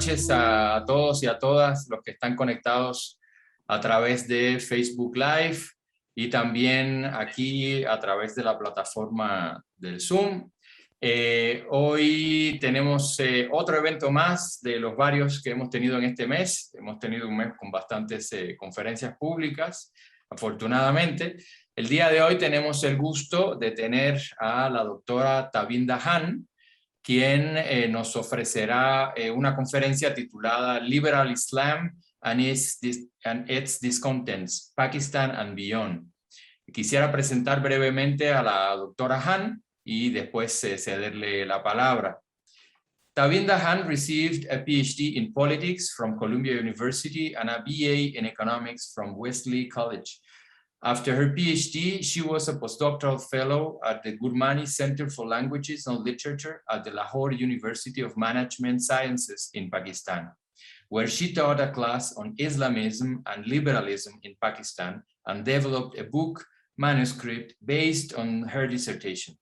noches a todos y a todas los que están conectados a través de Facebook Live y también aquí a través de la plataforma del Zoom. Hoy tenemos otro evento más de los varios que hemos tenido en este mes. Hemos tenido un mes con bastantes conferencias públicas, afortunadamente. El día de hoy tenemos el gusto de tener a la doctora Tabinda M, quien nos ofrecerá una conferencia titulada Liberal Islam and its Discontents, Pakistan and Beyond. Quisiera presentar brevemente a la doctora Han y después cederle la palabra. Tabinda Han received a PhD in politics from Columbia University and a BA in economics from Wesley College. After her PhD, she was a postdoctoral fellow at the Gurmani Center for Languages and Literature at the Lahore University of Management Sciences in Pakistan, where she taught a class on Islamism and liberalism in Pakistan and developed a book manuscript based on her dissertation.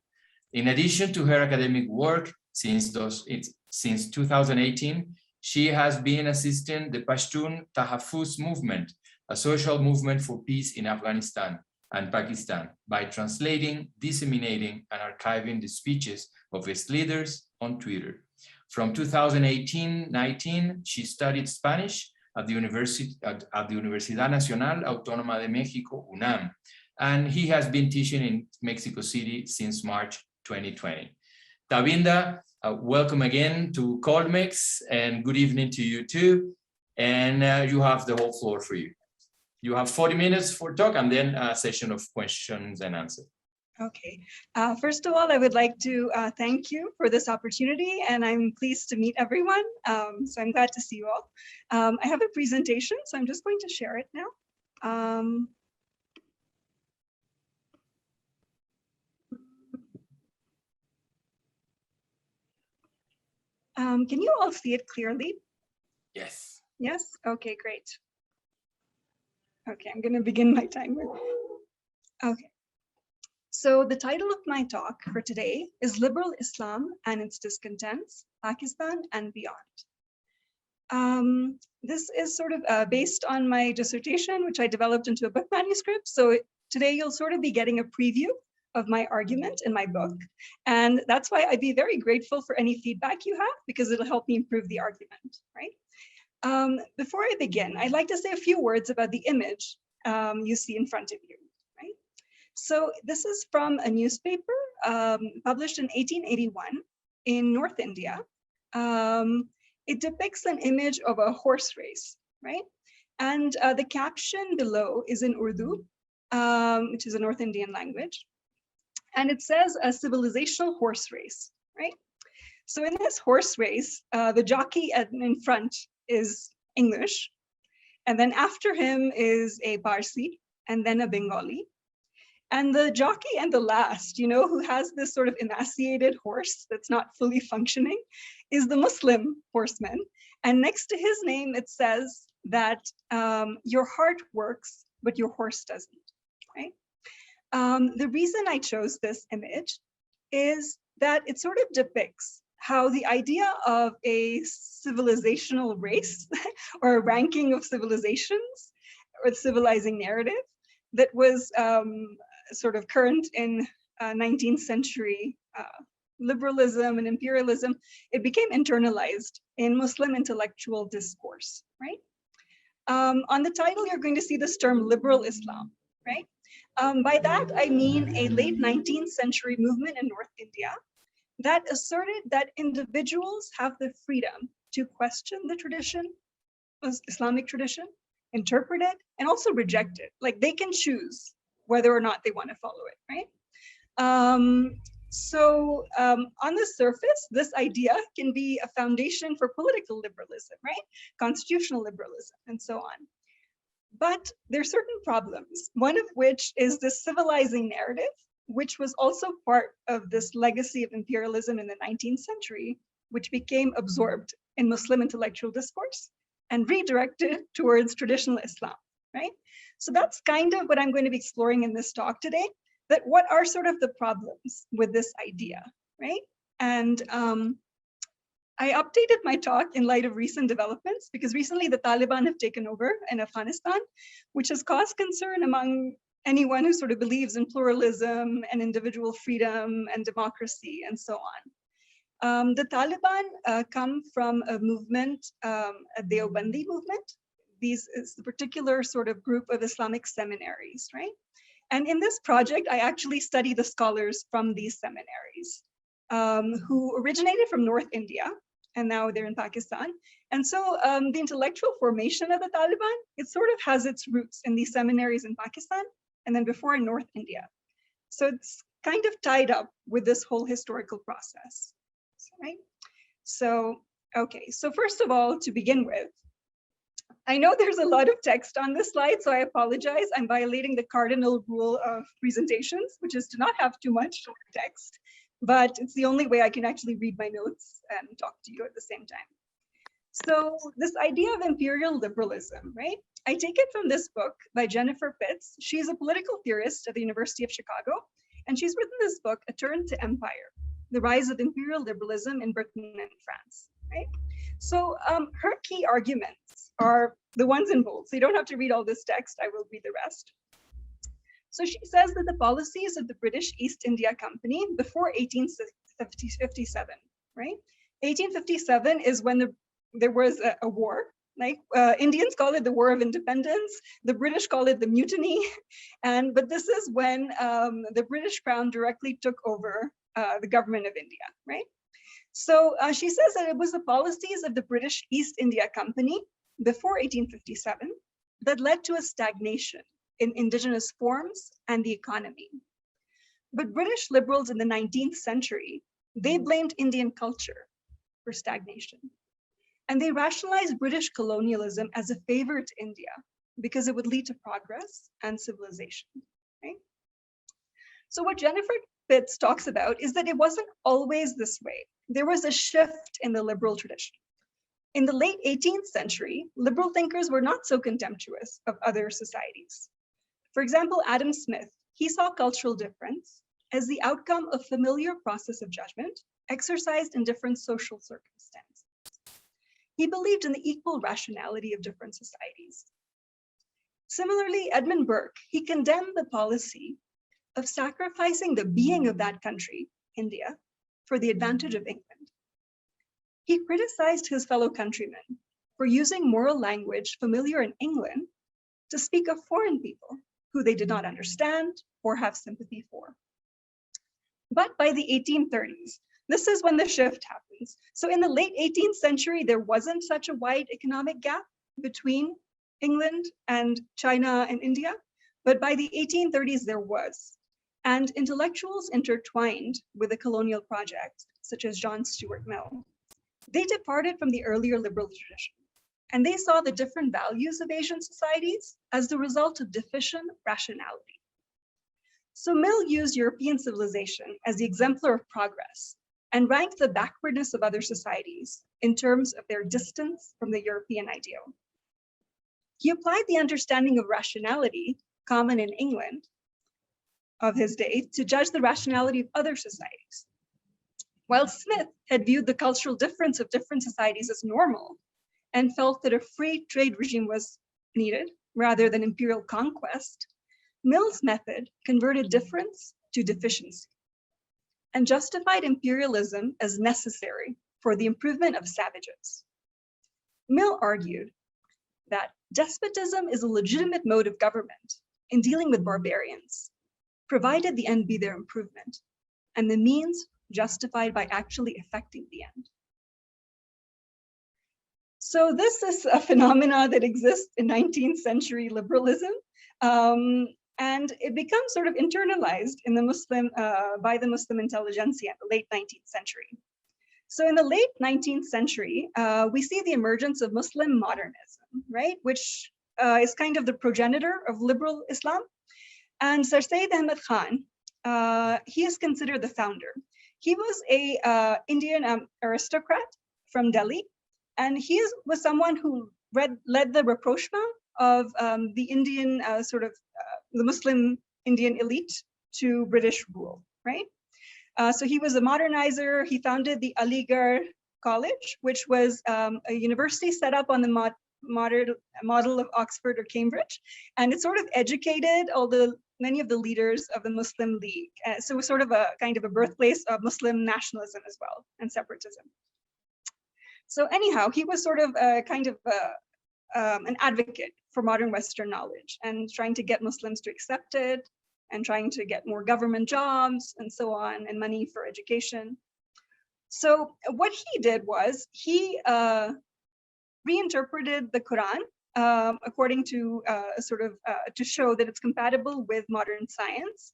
In addition to her academic work, since 2018, she has been assisting the Pashtun Tahaffuz movement, a social movement for peace in Afghanistan and Pakistan, by translating, disseminating, and archiving the speeches of its leaders on Twitter. From 2018-19, she studied Spanish at the Universidad Nacional Autónoma de México, UNAM, and he has been teaching in Mexico City since March 2020. Tabinda, welcome again to Colmex, and good evening to you too. And you have the whole floor for you. You have 40 minutes for talk and then a session of questions and answers. Okay. First of all, I would like to thank you for this opportunity, and I'm pleased to meet everyone. So I'm glad to see you all. I have a presentation, so I'm just going to share it now. Can you all see it clearly? Yes. Yes? Okay, great. Okay, I'm going to begin my timer. Okay. So the title of my talk for today is Liberal Islam and its Discontents, Pakistan and Beyond. This is sort of based on my dissertation, which I developed into a book manuscript. So today you'll sort of be getting a preview of my argument in my book. And that's why I'd be very grateful for any feedback you have, because it'll help me improve the argument, right? Before I begin, I'd like to say a few words about the image you see in front of you, right? So this is from a newspaper published in 1881 in North India. It depicts an image of a horse race, right? And the caption below is in Urdu, which is a North Indian language. And it says a civilizational horse race, right? So in this horse race, the jockey in front is English, and then after him is a Parsi, and then a Bengali. And the jockey and the last, you know, who has this sort of emaciated horse that's not fully functioning, is the Muslim horseman. And next to his name, it says that your heart works, but your horse doesn't, right? The reason I chose this image is that it sort of depicts how the idea of a civilizational race or a ranking of civilizations or the civilizing narrative that was sort of current in 19th century liberalism and imperialism, it became internalized in Muslim intellectual discourse, right? On the title, you're going to see this term liberal Islam, right? By that, I mean a late 19th century movement in North India that asserted that individuals have the freedom to question the tradition, Islamic tradition, interpret it, and also reject it. Like they can choose whether or not they want to follow it, right? On the surface, this idea can be a foundation for political liberalism, right? Constitutional liberalism, and so on. But there are certain problems, one of which is the civilizing narrative, which was also part of this legacy of imperialism in the 19th century, which became absorbed in Muslim intellectual discourse and redirected towards traditional Islam, right? So that's kind of what I'm going to be exploring in this talk today, that what are sort of the problems with this idea, right? And I updated my talk in light of recent developments because recently the Taliban have taken over in Afghanistan, which has caused concern among anyone who sort of believes in pluralism and individual freedom and democracy and so on. The Taliban come from a movement, a Deobandi movement. These is the particular sort of group of Islamic seminaries, right? And in this project, I actually study the scholars from these seminaries who originated from North India, and now they're in Pakistan. And so the intellectual formation of the Taliban, it sort of has its roots in these seminaries in Pakistan, and then before in North India. So it's kind of tied up with this whole historical process, right? So, okay, so first of all, to begin with, I know there's a lot of text on this slide, so I apologize. I'm violating the cardinal rule of presentations, which is to not have too much text, but it's the only way I can actually read my notes and talk to you at the same time. So this idea of imperial liberalism, right? I take it from this book by Jennifer Pitts. She's a political theorist at the University of Chicago, and she's written this book, A Turn to Empire, The Rise of Imperial Liberalism in Britain and France, right? So her key arguments are the ones in bold. So you don't have to read all this text, I will read the rest. So she says that the policies of the British East India Company before 1857, right? 1857 is when there was a war. Like Indians call it the War of Independence, the British call it the Mutiny, but this is when the British Crown directly took over the government of India, right? So she says that it was the policies of the British East India Company before 1857 that led to a stagnation in indigenous forms and the economy. But British liberals in the 19th century, they blamed Indian culture for stagnation. And they rationalized British colonialism as a favor to India because it would lead to progress and civilization, right? So what Jennifer Pitts talks about is that it wasn't always this way. There was a shift in the liberal tradition. In the late 18th century, liberal thinkers were not so contemptuous of other societies. For example, Adam Smith, he saw cultural difference as the outcome of familiar process of judgment exercised in different social circumstances. He believed in the equal rationality of different societies. Similarly, Edmund Burke, he condemned the policy of sacrificing the being of that country, India, for the advantage of England. He criticized his fellow countrymen for using moral language familiar in England to speak of foreign people who they did not understand or have sympathy for. But by the 1830s, this is when the shift happens. So in the late 18th century, there wasn't such a wide economic gap between England and China and India, but by the 1830s, there was. And intellectuals intertwined with the colonial project, such as John Stuart Mill, they departed from the earlier liberal tradition, and they saw the different values of Asian societies as the result of deficient rationality. So Mill used European civilization as the exemplar of progress and ranked the backwardness of other societies in terms of their distance from the European ideal. He applied the understanding of rationality common in England of his day to judge the rationality of other societies. While Smith had viewed the cultural difference of different societies as normal and felt that a free trade regime was needed rather than imperial conquest, Mill's method converted difference to deficiency and justified imperialism as necessary for the improvement of savages. Mill argued that despotism is a legitimate mode of government in dealing with barbarians, provided the end be their improvement, and the means justified by actually effecting the end. So this is a phenomena that exists in 19th century liberalism, and it becomes sort of internalized in the Muslim, by the Muslim intelligentsia in the late 19th century. So in the late 19th century, we see the emergence of Muslim modernism, right? Which is kind of the progenitor of liberal Islam. And Sir Sayyid Ahmed Khan, he is considered the founder. He was a Indian aristocrat from Delhi, and he was someone who led the rapprochement of the Indian the Muslim Indian elite to British rule, right? So he was a modernizer. He founded the Aligarh College, which was a university set up on the model of Oxford or Cambridge, and it sort of educated many of the leaders of the Muslim League. So it was sort of a kind of a birthplace of Muslim nationalism as well, and separatism. So anyhow, he was sort of an advocate for modern Western knowledge and trying to get Muslims to accept it and trying to get more government jobs and so on, and money for education. So what he did was he reinterpreted the Quran according to to show that it's compatible with modern science.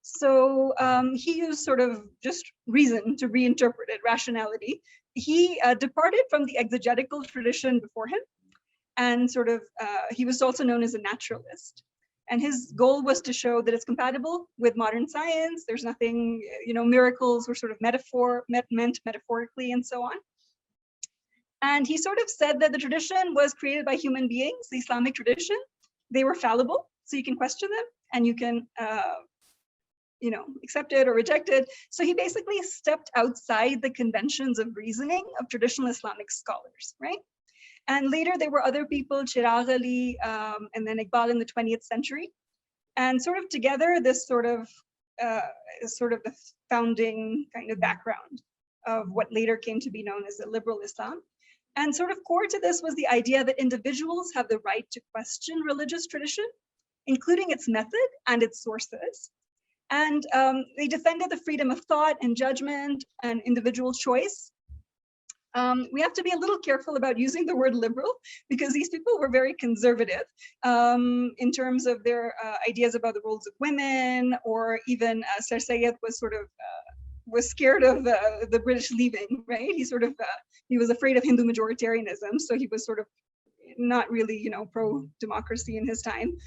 So he used sort of just reason to reinterpret it, rationality. He departed from the exegetical tradition before him, and he was also known as a naturalist. And his goal was to show that it's compatible with modern science. There's nothing, miracles were sort of meant metaphorically and so on. And he sort of said that the tradition was created by human beings, the Islamic tradition. They were fallible, so you can question them and you can, accept it or reject it. So he basically stepped outside the conventions of reasoning of traditional Islamic scholars, right? And later there were other people, Chirag Ali, and then Iqbal in the 20th century. And sort of together, this sort of the founding kind of background of what later came to be known as the liberal Islam. And sort of core to this was the idea that individuals have the right to question religious tradition, including its method and its sources. And they defended the freedom of thought and judgment and individual choice. We have to be a little careful about using the word liberal because these people were very conservative in terms of their ideas about the roles of women, or even Sir Syed was scared of the British leaving, right? He was afraid of Hindu majoritarianism, so he was sort of not really, pro-democracy in his time.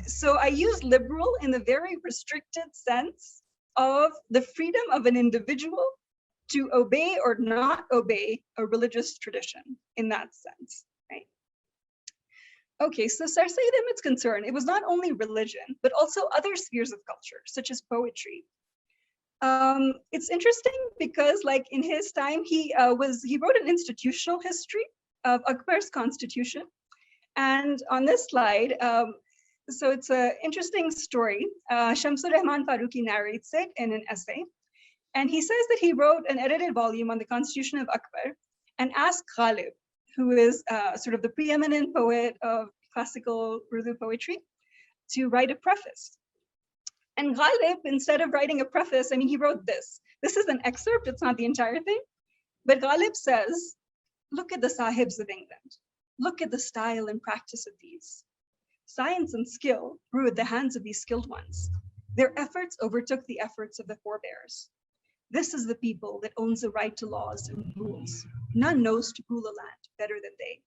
So I use liberal in the very restricted sense of the freedom of an individual to obey or not obey a religious tradition in that sense, right? Okay, so Sir Syed Ahmed's concern, it was not only religion, but also other spheres of culture, such as poetry. It's interesting because, like, in his time, he wrote an institutional history of Akbar's constitution. And on this slide, so it's an interesting story. Shamsur Rahman Farooqi narrates it in an essay. And he says that he wrote an edited volume on the constitution of Akbar and asked Ghalib, who is sort of the preeminent poet of classical Urdu poetry, to write a preface. And Ghalib, instead of writing a preface, he wrote this. This is an excerpt, it's not the entire thing. But Ghalib says, look at the sahibs of England. Look at the style and practice of these. Science and skill grew at the hands of these skilled ones. Their efforts overtook the efforts of the forebears. This is the people that owns the right to laws and rules. None knows to rule a land better than they.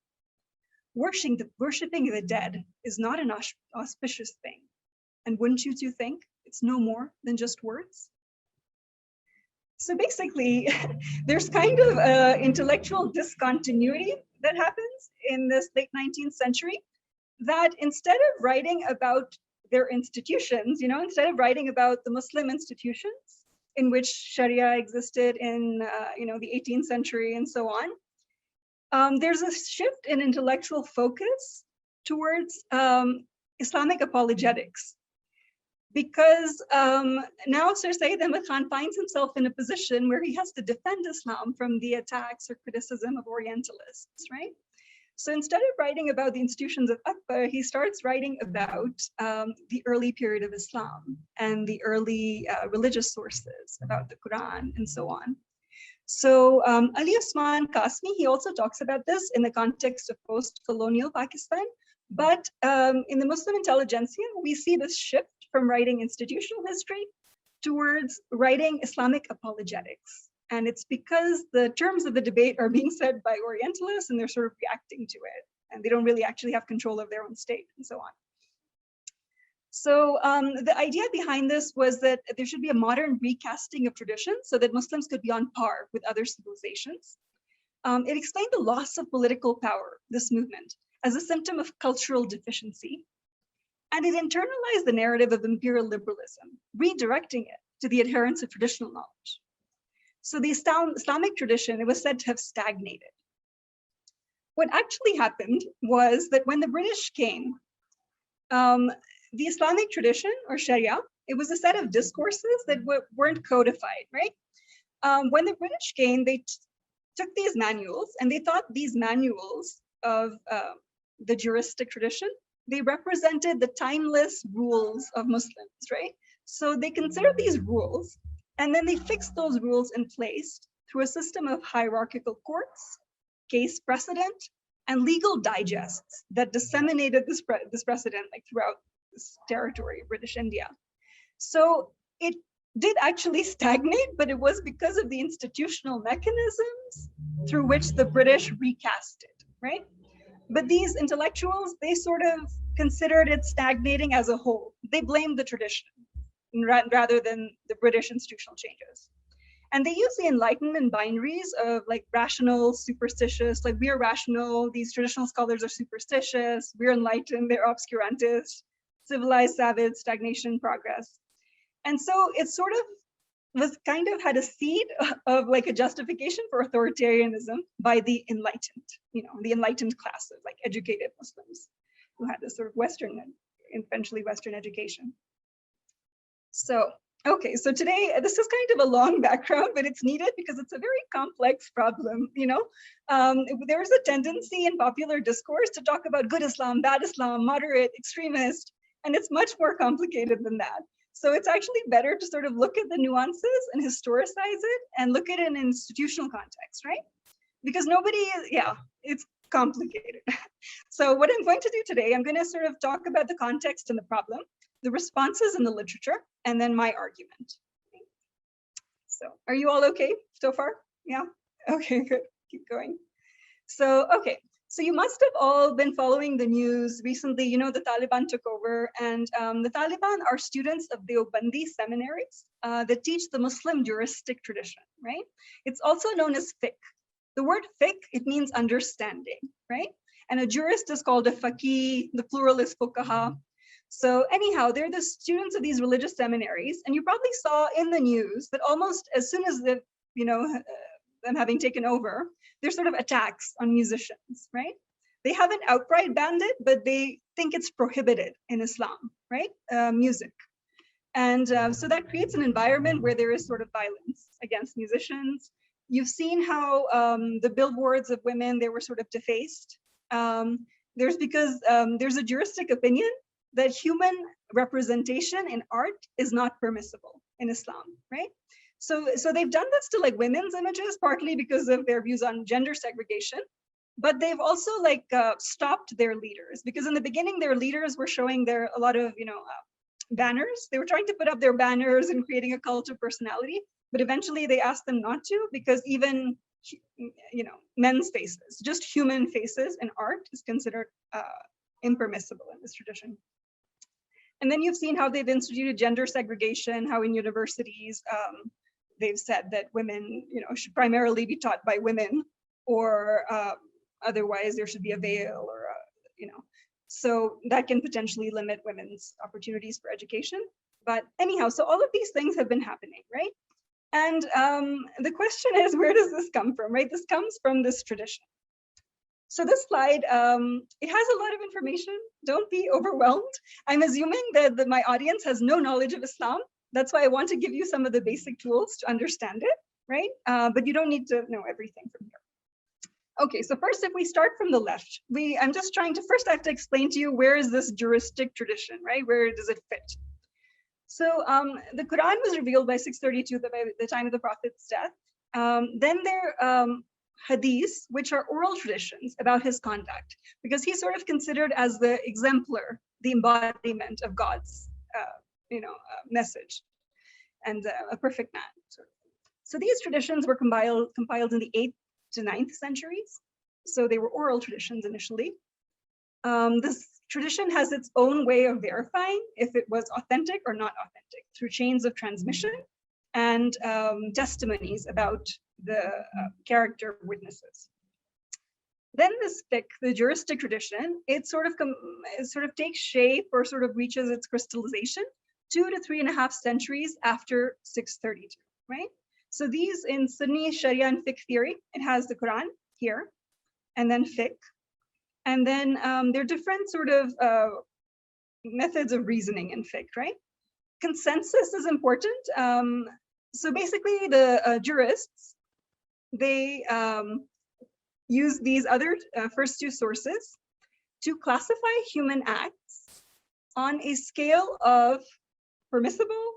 Worshipping the dead is not an auspicious thing. And wouldn't you two think it's no more than just words? So basically, there's kind of intellectual discontinuity that happens in this late 19th century, that instead of writing about their institutions, instead of writing about the Muslim institutions in which Sharia existed in the 18th century and so on, there's a shift in intellectual focus towards Islamic apologetics. Because now Sir Syed Ahmad Khan finds himself in a position where he has to defend Islam from the attacks or criticism of Orientalists, right? So instead of writing about the institutions of Akbar, he starts writing about the early period of Islam and the early religious sources, about the Quran and so on. So Ali Osman Qasmi, he also talks about this in the context of post-colonial Pakistan. But in the Muslim intelligentsia, we see this shift from writing institutional history towards writing Islamic apologetics. And it's because the terms of the debate are being said by Orientalists and they're sort of reacting to it. And they don't really actually have control of their own state and so on. So the idea behind this was that there should be a modern recasting of traditions so that Muslims could be on par with other civilizations. It explained the loss of political power, this movement, as a symptom of cultural deficiency. And it internalized the narrative of imperial liberalism, redirecting it to the adherence of traditional knowledge. So the Islamic tradition, it was said to have stagnated. What actually happened was that when the British came, the Islamic tradition, or Sharia, it was a set of discourses that weren't codified, right? When the British came, they took these manuals, and they thought these manuals of the juristic tradition, they represented the timeless rules of Muslims, right? So they considered these rules, and then they fixed those rules in place through a system of hierarchical courts, case precedent, and legal digests that disseminated this precedent like throughout this territory, British India. So it did actually stagnate, but it was because of the institutional mechanisms through which the British recast it, right? But these intellectuals, they sort of considered it stagnating as a whole. They blamed the tradition rather than the British institutional changes. And they use the Enlightenment binaries of like rational, superstitious, like we are rational, these traditional scholars are superstitious, we're enlightened, they're obscurantists, civilized, savage, stagnation, progress. And so it sort of was kind of had a seed of like a justification for authoritarianism by the enlightened, the enlightened class of like educated Muslims who had this sort of Western, eventually Western education. So, okay, so today, this is kind of a long background, but it's needed because it's a very complex problem, There's a tendency in popular discourse to talk about good Islam, bad Islam, moderate, extremist, and it's much more complicated than that. So it's actually better to sort of look at the nuances and historicize it and look at it in an institutional context, right? Because it's complicated. So what I'm going to do today, I'm going to sort of talk about the context and the problem, the responses in the literature, and then my argument. So are you all okay so far? Yeah? Okay, good. Keep going. So, okay. So you must have all been following the news recently. The Taliban took over, and the Taliban are students of the Deobandi seminaries that teach the Muslim juristic tradition, right? It's also known as fiqh. The word fiqh, it means understanding, right? And a jurist is called a faqih, the plural is fuqaha. So anyhow, they're the students of these religious seminaries, and you probably saw in the news that almost as soon as them having taken over, there's sort of attacks on musicians, right? They haven't outright banned it, but they think it's prohibited in Islam, right? Music. And so that creates an environment where there is sort of violence against musicians. You've seen how the billboards of women, they were sort of defaced. There's a juristic opinion that human representation in art is not permissible in Islam, right? So they've done this to like women's images, partly because of their views on gender segregation, but they've also like stopped their leaders, because in the beginning their leaders were showing a lot of banners. They were trying to put up their banners and creating a cult of personality, but eventually they asked them not to, because even men's faces, just human faces in art, is considered impermissible in this tradition. And then you've seen how they've instituted gender segregation, how in universities they've said that women, should primarily be taught by women, or otherwise there should be a veil, or so that can potentially limit women's opportunities for education. But anyhow, so all of these things have been happening, right? And the question is, where does this come from, right? This comes from this tradition. So this slide, it has a lot of information. Don't be overwhelmed. I'm assuming that my audience has no knowledge of Islam. That's why I want to give you some of the basic tools to understand it, right? But you don't need to know everything from here. Okay, so first, if we start from the left, I'm just trying to, first I have to explain to you, where is this juristic tradition, right? Where does it fit? So the Quran was revealed by 632, by the time of the Prophet's death. Then there hadiths, which are oral traditions about his conduct, because he's sort of considered as the exemplar, the embodiment of God's message, and a perfect man. So these traditions were compiled in the 8th to 9th centuries. So they were oral traditions initially. This tradition has its own way of verifying if it was authentic or not authentic, through chains of transmission and testimonies about the character witnesses. Then this fiqh, the juristic tradition, it sort of takes shape, or sort of reaches its crystallization 2 to 3.5 centuries after 632, right? So these in Sunni Sharia and fiqh theory, it has the Quran here, and then fiqh. And then there are different sort of methods of reasoning in fiqh, right? Consensus is important. So basically the jurists, they use these other first two sources to classify human acts on a scale of permissible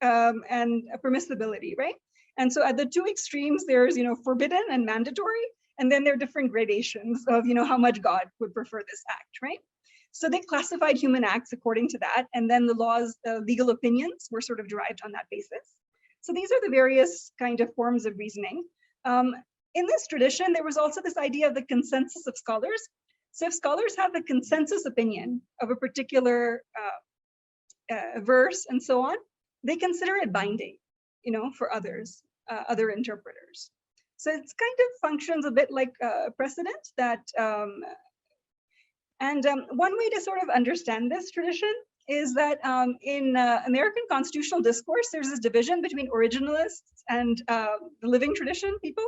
and permissibility, right? And so at the two extremes, there's, forbidden and mandatory, and then there are different gradations of, how much God would prefer this act, right? So they classified human acts according to that, and then the laws, legal opinions were sort of derived on that basis. So these are the various kind of forms of reasoning. In this tradition, there was also this idea of the consensus of scholars. So if scholars have the consensus opinion of a particular verse and so on, they consider it binding, for others, other interpreters. So it's kind of functions a bit like precedent that, one way to sort of understand this tradition is that in American constitutional discourse, there's this division between originalists and the living tradition people.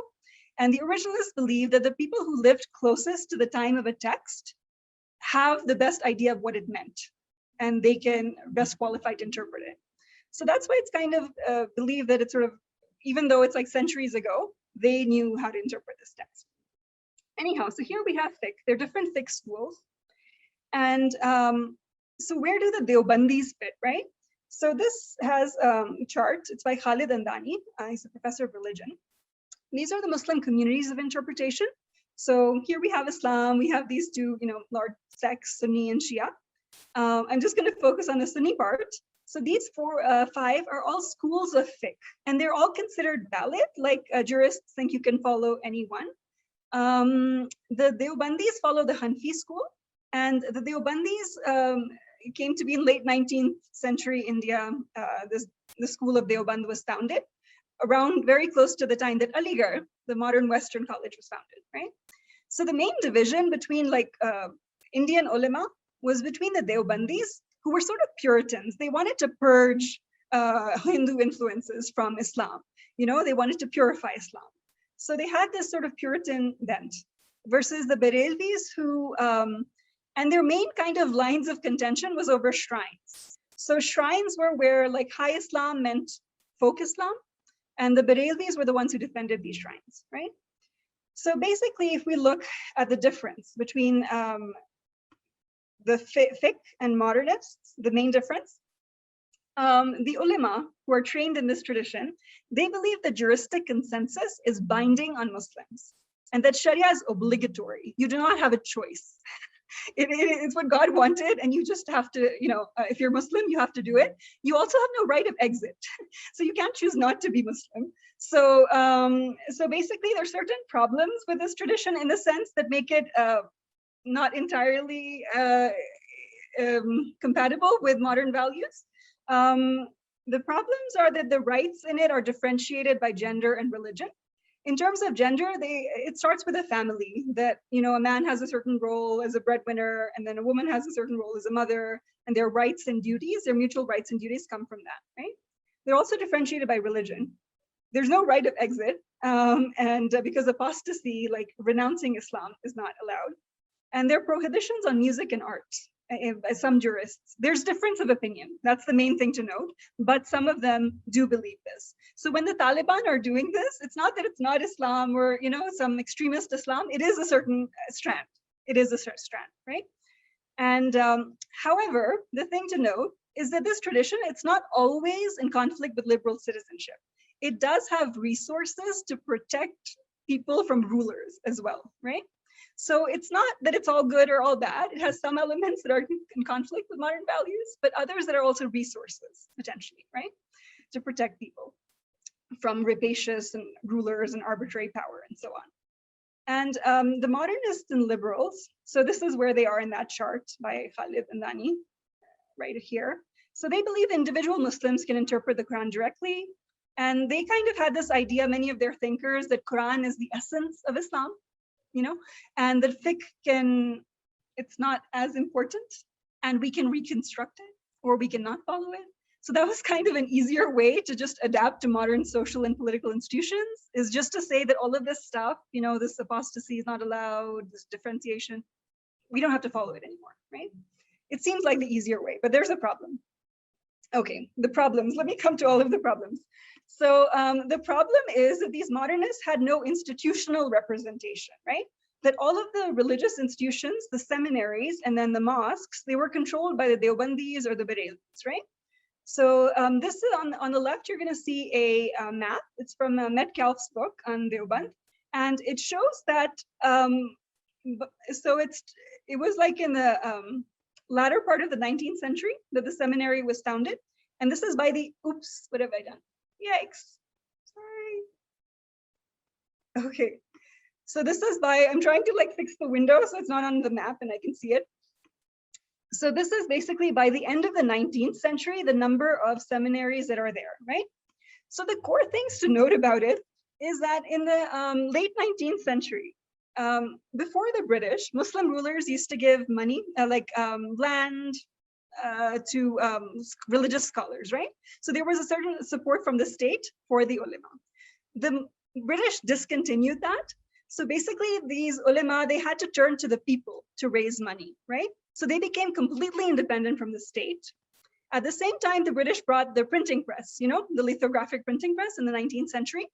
And the originalists believe that the people who lived closest to the time of a text have the best idea of what it meant, and they can best qualified to interpret it. So that's why it's kind of believed that it's sort of, even though it's like centuries ago, they knew how to interpret this text. Anyhow, so here we have fiqh. There are different fiqh schools. And so where do the Deobandis fit, right? So this has a chart. It's by Khalid Andani. He's a professor of religion. These are the Muslim communities of interpretation. So here we have Islam. We have these two, large sects, Sunni and Shia. I'm just going to focus on the Sunni part. So these five are all schools of fiqh, and they're all considered valid, like jurists think you can follow any one. The Deobandis follow the Hanfi school, and the Deobandis came to be in late 19th century India. The school of Deoband was founded around very close to the time that Aligarh, the modern Western college, was founded, right? So the main division between Indian ulama was between the Deobandis, who were sort of Puritans. They wanted to purge Hindu influences from Islam. They wanted to purify Islam. So they had this sort of Puritan bent versus the Barelvis who, and their main kind of lines of contention was over shrines. So shrines were where high Islam meant folk Islam, and the Barelvis were the ones who defended these shrines, right? So basically, if we look at the difference between the fiqh and modernists, the main difference, the ulama who are trained in this tradition, they believe the juristic consensus is binding on Muslims and that Sharia is obligatory. You do not have a choice. It's what God wanted, and you just have to, if you're Muslim, you have to do it. You also have no right of exit. So you can't choose not to be Muslim. So, so basically there are certain problems with this tradition in the sense that make it not entirely compatible with modern values. The problems are that the rights in it are differentiated by gender and religion. In terms of gender, it starts with a family that, a man has a certain role as a breadwinner, and then a woman has a certain role as a mother, and their rights and duties, their mutual rights and duties come from that, right? They're also differentiated by religion. There's no right of exit, and because apostasy, like renouncing Islam, is not allowed. And there are prohibitions on music and art by some jurists. There's difference of opinion. That's the main thing to note, but some of them do believe this. So when the Taliban are doing this, it's not that it's not Islam or, some extremist Islam. It is a certain strand. It is a strand, right? And however, the thing to note is that this tradition, it's not always in conflict with liberal citizenship. It does have resources to protect people from rulers as well, right? So it's not that it's all good or all bad. It has some elements that are in conflict with modern values, but others that are also resources, potentially, right? To protect people from rapacious and rulers and arbitrary power and so on. And the modernists and liberals, so this is where they are in that chart by Khalid Andani, right here. So they believe individual Muslims can interpret the Quran directly. And they kind of had this idea, many of their thinkers, that Quran is the essence of Islam, and that fiqh it's not as important, and we can reconstruct it or we cannot follow it. So that was kind of an easier way to just adapt to modern social and political institutions, is just to say that all of this stuff, this apostasy is not allowed, this differentiation, we don't have to follow it anymore, right? It seems like the easier way, but there's a problem. Okay, the problems. Let me come to all of the problems. So the problem is that these modernists had no institutional representation, right? That all of the religious institutions, the seminaries, and then the mosques, they were controlled by the Deobandis or the Bareilwis, right? So this is on the left, you're going to see a map. It's from Metcalfe's book on Deoband, and it shows that. So it was like in the latter part of the 19th century that the seminary was founded, and this is by the. Oops, what have I done? Yikes! Sorry. Okay, so this is by. I'm trying to like fix the window so it's not on the map and I can see it. So this is basically by the end of the 19th century, the number of seminaries that are there, right? So the core things to note about it is that in the late 19th century, before the British, Muslim rulers used to give money, land to religious scholars, right? So there was a certain support from the state for the ulema. The British discontinued that. So basically these ulema, they had to turn to the people to raise money, right? So they became completely independent from the state. At the same time, the British brought the printing press, the lithographic printing press in the 19th century.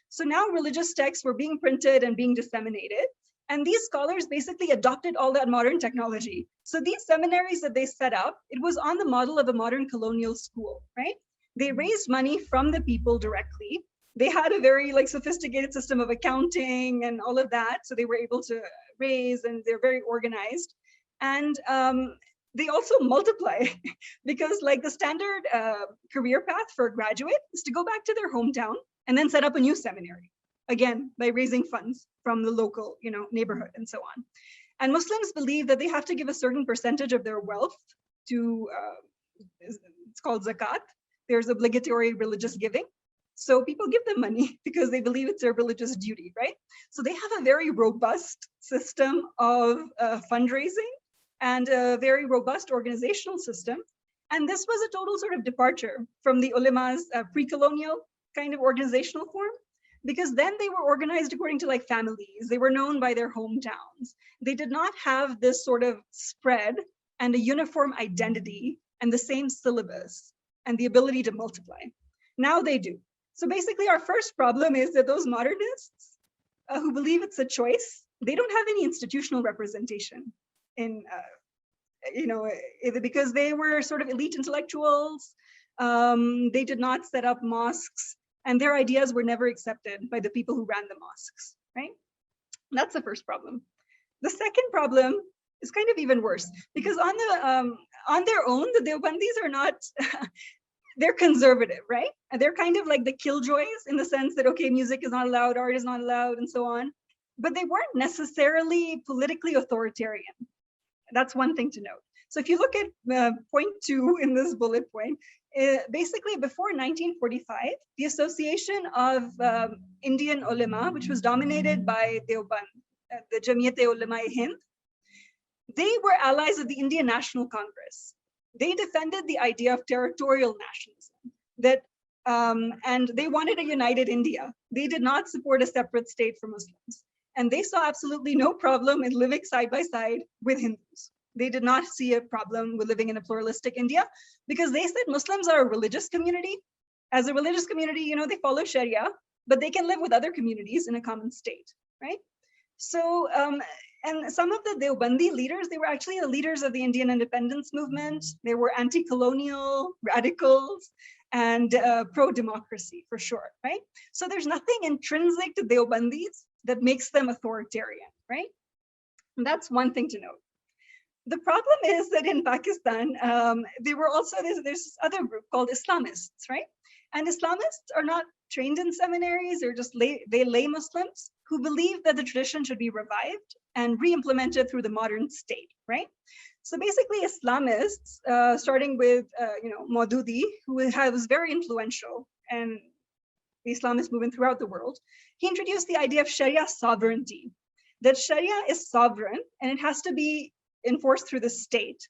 So now religious texts were being printed and being disseminated. And these scholars basically adopted all that modern technology. So these seminaries that they set up, it was on the model of a modern colonial school, right? They raised money from the people directly. They had a very sophisticated system of accounting and all of that. So they were able to raise, and they're very organized. And they also multiply because the standard career path for a graduate is to go back to their hometown and then set up a new seminary, again, by raising funds from the local neighborhood and so on. And Muslims believe that they have to give a certain percentage of their wealth to, it's called zakat. There's obligatory religious giving. So people give them money because they believe it's their religious duty, right? So they have a very robust system of fundraising and a very robust organizational system. And this was a total sort of departure from the ulema's pre-colonial kind of organizational form, because then they were organized according to families. They were known by their hometowns. They did not have this sort of spread and a uniform identity and the same syllabus and the ability to multiply. Now they do. So basically our first problem is that those modernists who believe it's a choice, they don't have any institutional representation in, because they were sort of elite intellectuals. They did not set up mosques, and their ideas were never accepted by the people who ran the mosques, right? That's the first problem. The second problem is kind of even worse, because on their own, the Deobandis are not, they're conservative, right? And they're kind of like the killjoys in the sense that, okay, music is not allowed, art is not allowed, and so on. But they weren't necessarily politically authoritarian. That's one thing to note. So if you look at point 2 in this bullet point, basically before 1945, the Association of Indian Ulema, which was dominated by Deoband, the Jamiyat-e-Ulema-e-Hind, they were allies of the Indian National Congress. They defended the idea of territorial nationalism, and they wanted a united India. They did not support a separate state for Muslims. And they saw absolutely no problem in living side by side with Hindus. They did not see a problem with living in a pluralistic India, because they said Muslims are a religious community. As a religious community, they follow Sharia, but they can live with other communities in a common state, right? So, and some of the Deobandi leaders, they were actually the leaders of the Indian independence movement. They were anti-colonial radicals and pro-democracy for sure, right? So there's nothing intrinsic to Deobandis that makes them authoritarian, right? And that's one thing to note. The problem is that in Pakistan, they were also, there's this other group called Islamists, right? And Islamists are not trained in seminaries, they're just lay Muslims who believe that the tradition should be revived and re-implemented through the modern state, right? So basically Islamists, starting with, Maududi, who was very influential and the Islamist movement throughout the world, he introduced the idea of Sharia sovereignty, that Sharia is sovereign and it has to be enforced through the state.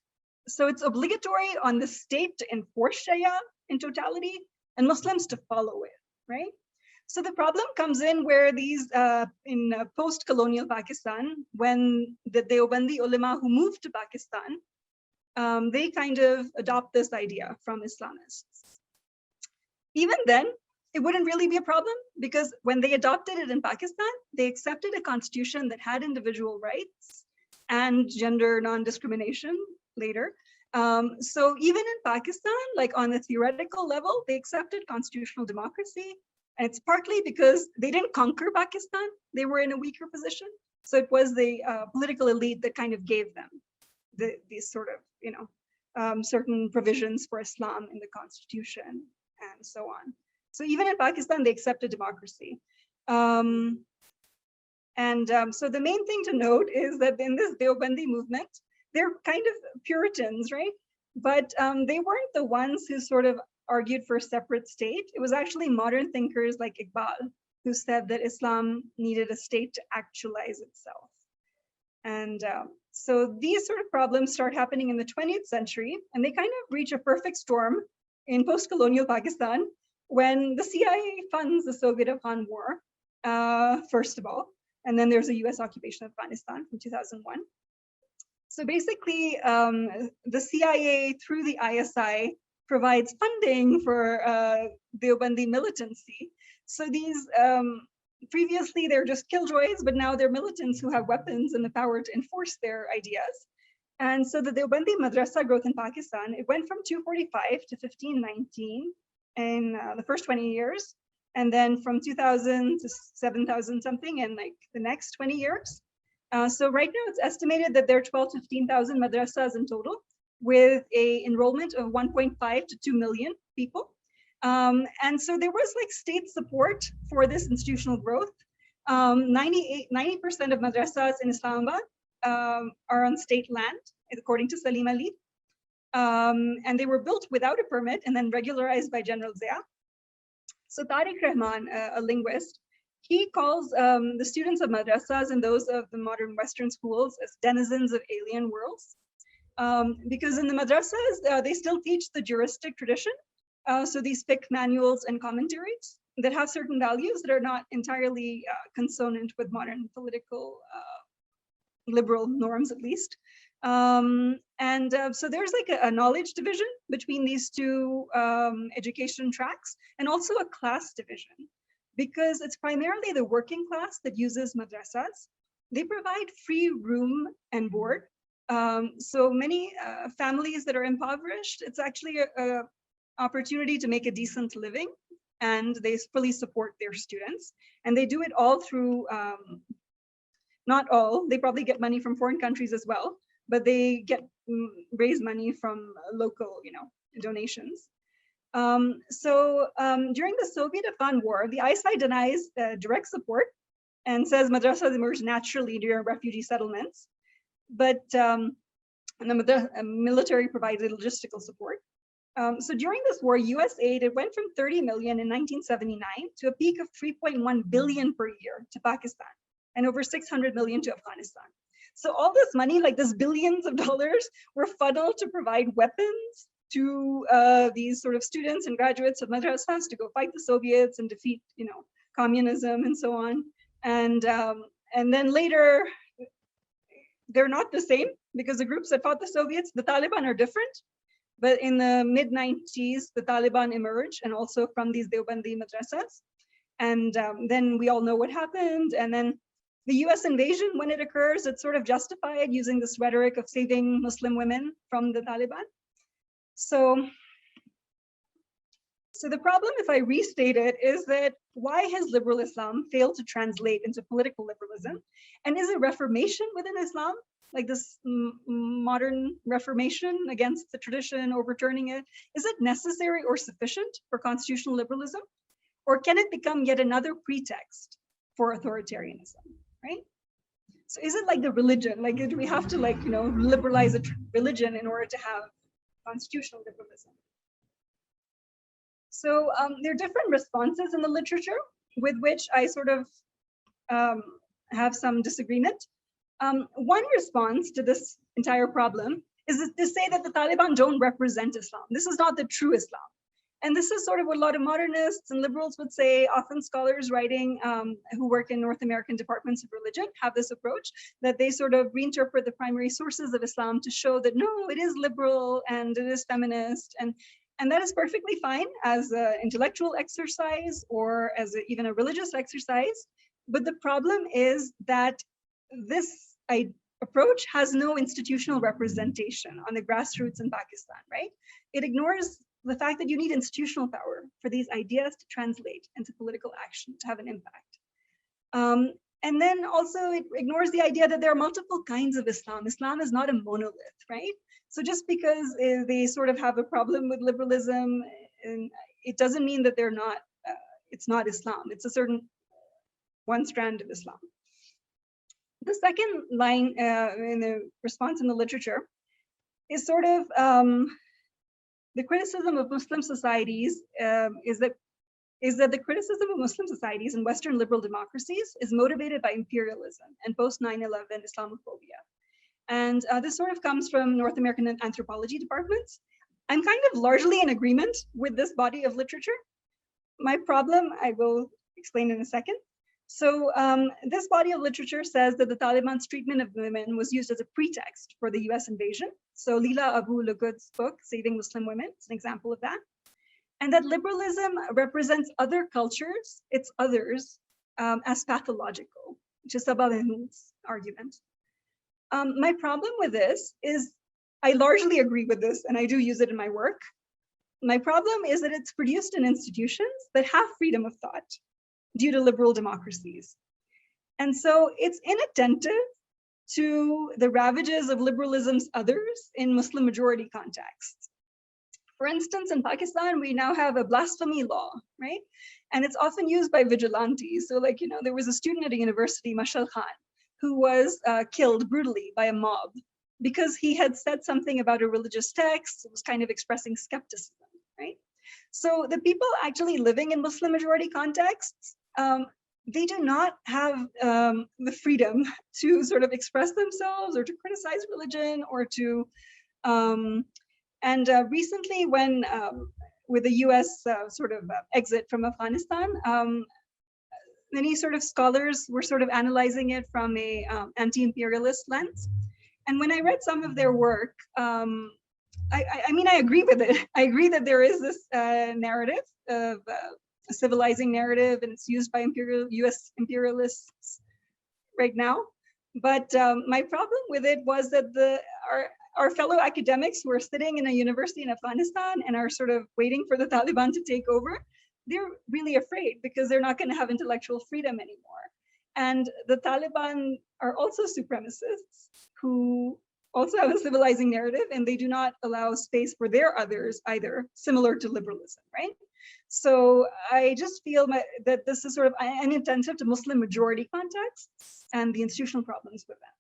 So it's obligatory on the state to enforce Sharia in totality and Muslims to follow it, right? So the problem comes in where these, in post-colonial Pakistan, when the Deobandi ulama who moved to Pakistan, they kind of adopt this idea from Islamists. Even then, it wouldn't really be a problem because when they adopted it in Pakistan, they accepted a constitution that had individual rights and gender non-discrimination later. So even in Pakistan, like on a theoretical level, they accepted constitutional democracy. And it's partly because they didn't conquer Pakistan. They were in a weaker position. So it was the political elite that kind of gave them these sort of, certain provisions for Islam in the constitution and so on. So even in Pakistan, they accepted democracy. So the main thing to note is that in this Deobandi movement, they're kind of Puritans, right? But they weren't the ones who sort of argued for a separate state. It was actually modern thinkers like Iqbal who said that Islam needed a state to actualize itself. And so these sort of problems start happening in the 20th century, and they kind of reach a perfect storm in post-colonial Pakistan when the CIA funds the Soviet-Afghan War, first of all, and then there's a US occupation of Afghanistan from 2001. So basically, the CIA through the ISI provides funding for Deobandi militancy. So these, previously they're just killjoys, but now they're militants who have weapons and the power to enforce their ideas. And so the Deobandi madrasa growth in Pakistan, it went from 245 to 1519 in the first 20 years, and then from 2000 to 7,000 something in like the next 20 years. So right now it's estimated that there are 12 to 15,000 madrasas in total, with a enrollment of 1.5 to 2 million people. And so there was like state support for this institutional growth. 90% of madrasas in Islamabad are on state land, according to Salim Ali. And they were built without a permit and then regularized by General Zia. So Tariq Rahman, a linguist, he calls the students of madrasas and those of the modern Western schools as denizens of alien worlds. Because in the madrasas, they still teach the juristic tradition. So these fiqh manuals and commentaries that have certain values that are not entirely consonant with modern political liberal norms, at least. So there's like a knowledge division between these two education tracks, and also a class division, because it's primarily the working class that uses madrasas. They provide free room and board. So many families that are impoverished, it's actually a opportunity to make a decent living, and they fully support their students. And they do it all through, not all, they probably get money from foreign countries as well, but they raise money from local, donations. During the Soviet-Afghan War, the ISI denies direct support and says madrasas emerged naturally during refugee settlements, but the military provided logistical support. So during this war, US aid, it went from 30 million in 1979 to a peak of 3.1 billion per year to Pakistan, and over 600 million to Afghanistan. So all this money, like this billions of dollars, were funneled to provide weapons to these sort of students and graduates of madrasas to go fight the Soviets and defeat, communism and so on. And then later, they're not the same, because the groups that fought the Soviets, the Taliban, are different. But in the mid-90s, the Taliban emerged, and also from these Deobandi madrasas. And then we all know what happened. And then the US invasion, when it occurs, it's sort of justified using this rhetoric of saving Muslim women from the Taliban. So the problem, if I restate it, is that why has liberal Islam failed to translate into political liberalism? And is a reformation within Islam, like this modern reformation against the tradition, overturning it, is it necessary or sufficient for constitutional liberalism? Or can it become yet another pretext for authoritarianism, right? So is it like the religion? Like, do we have to liberalize a religion in order to have constitutional liberalism? So there are different responses in the literature with which I sort of have some disagreement. One response to this entire problem is to say that the Taliban don't represent Islam. This is not the true Islam. And this is sort of what a lot of modernists and liberals would say. Often scholars writing who work in North American departments of religion have this approach, that they sort of reinterpret the primary sources of Islam to show that no, it is liberal and it is feminist. And that is perfectly fine as an intellectual exercise or as even a religious exercise. But the problem is that this approach has no institutional representation on the grassroots in Pakistan, right? It ignores the fact that you need institutional power for these ideas to translate into political action, to have an impact. And then also it ignores the idea that there are multiple kinds of Islam. Islam is not a monolith, right? So just because they sort of have a problem with liberalism, it doesn't mean that they're not, it's not Islam. It's a certain one strand of Islam. The second line in the response in the literature is sort of the criticism of Muslim societies is that the criticism of Muslim societies in Western liberal democracies is motivated by imperialism and post 9/11 Islamophobia. And this sort of comes from North American anthropology departments. I'm kind of largely in agreement with this body of literature. My problem, I will explain in a second. So this body of literature says that the Taliban's treatment of women was used as a pretext for the US invasion. So Leela Abu Lughud's book, Saving Muslim Women, is an example of that. And that liberalism represents other cultures, its others, as pathological, which is Sabah Mahmood's argument. My problem with this is, I largely agree with this, and I do use it in my work. My problem is that it's produced in institutions that have freedom of thought due to liberal democracies. And so it's inattentive to the ravages of liberalism's others in Muslim majority contexts. For instance, in Pakistan, we now have a blasphemy law, right? And it's often used by vigilantes. So like, there was a student at a university, Mashal Khan, who was killed brutally by a mob because he had said something about a religious text. It was kind of expressing skepticism, right? So the people actually living in Muslim majority contexts, they do not have the freedom to sort of express themselves or to criticize religion or to, recently when, with the US sort of exit from Afghanistan, many sort of scholars were sort of analyzing it from a anti-imperialist lens. And when I read some of their work, I mean, I agree with it. I agree that there is this narrative of a civilizing narrative, and it's used by US imperialists right now. But my problem with it was that our fellow academics who are sitting in a university in Afghanistan and are sort of waiting for the Taliban to take over, they're really afraid because they're not going to have intellectual freedom anymore. And the Taliban are also supremacists who also have a civilizing narrative, and they do not allow space for their others either, similar to liberalism, right? So I just feel that this is sort of inattentive to Muslim majority contexts and the institutional problems with that.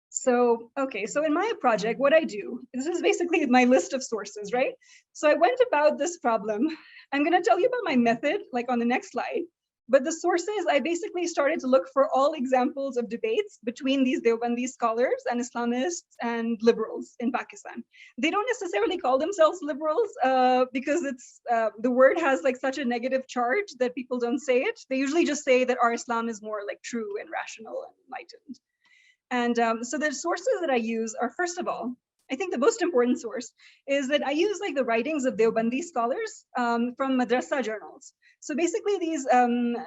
So, okay, so in my project, what I do, this is basically my list of sources, right? So I went about this problem. I'm going to tell you about my method, like on the next slide. But the sources, I basically started to look for all examples of debates between these Deobandi scholars and Islamists and liberals in Pakistan. They don't necessarily call themselves liberals because it's the word has like such a negative charge that people don't say it. They usually just say that our Islam is more like true and rational and enlightened. And so the sources that I use are, first of all, I think the most important source is that I use like the writings of Deobandi scholars from madrasa journals. So basically these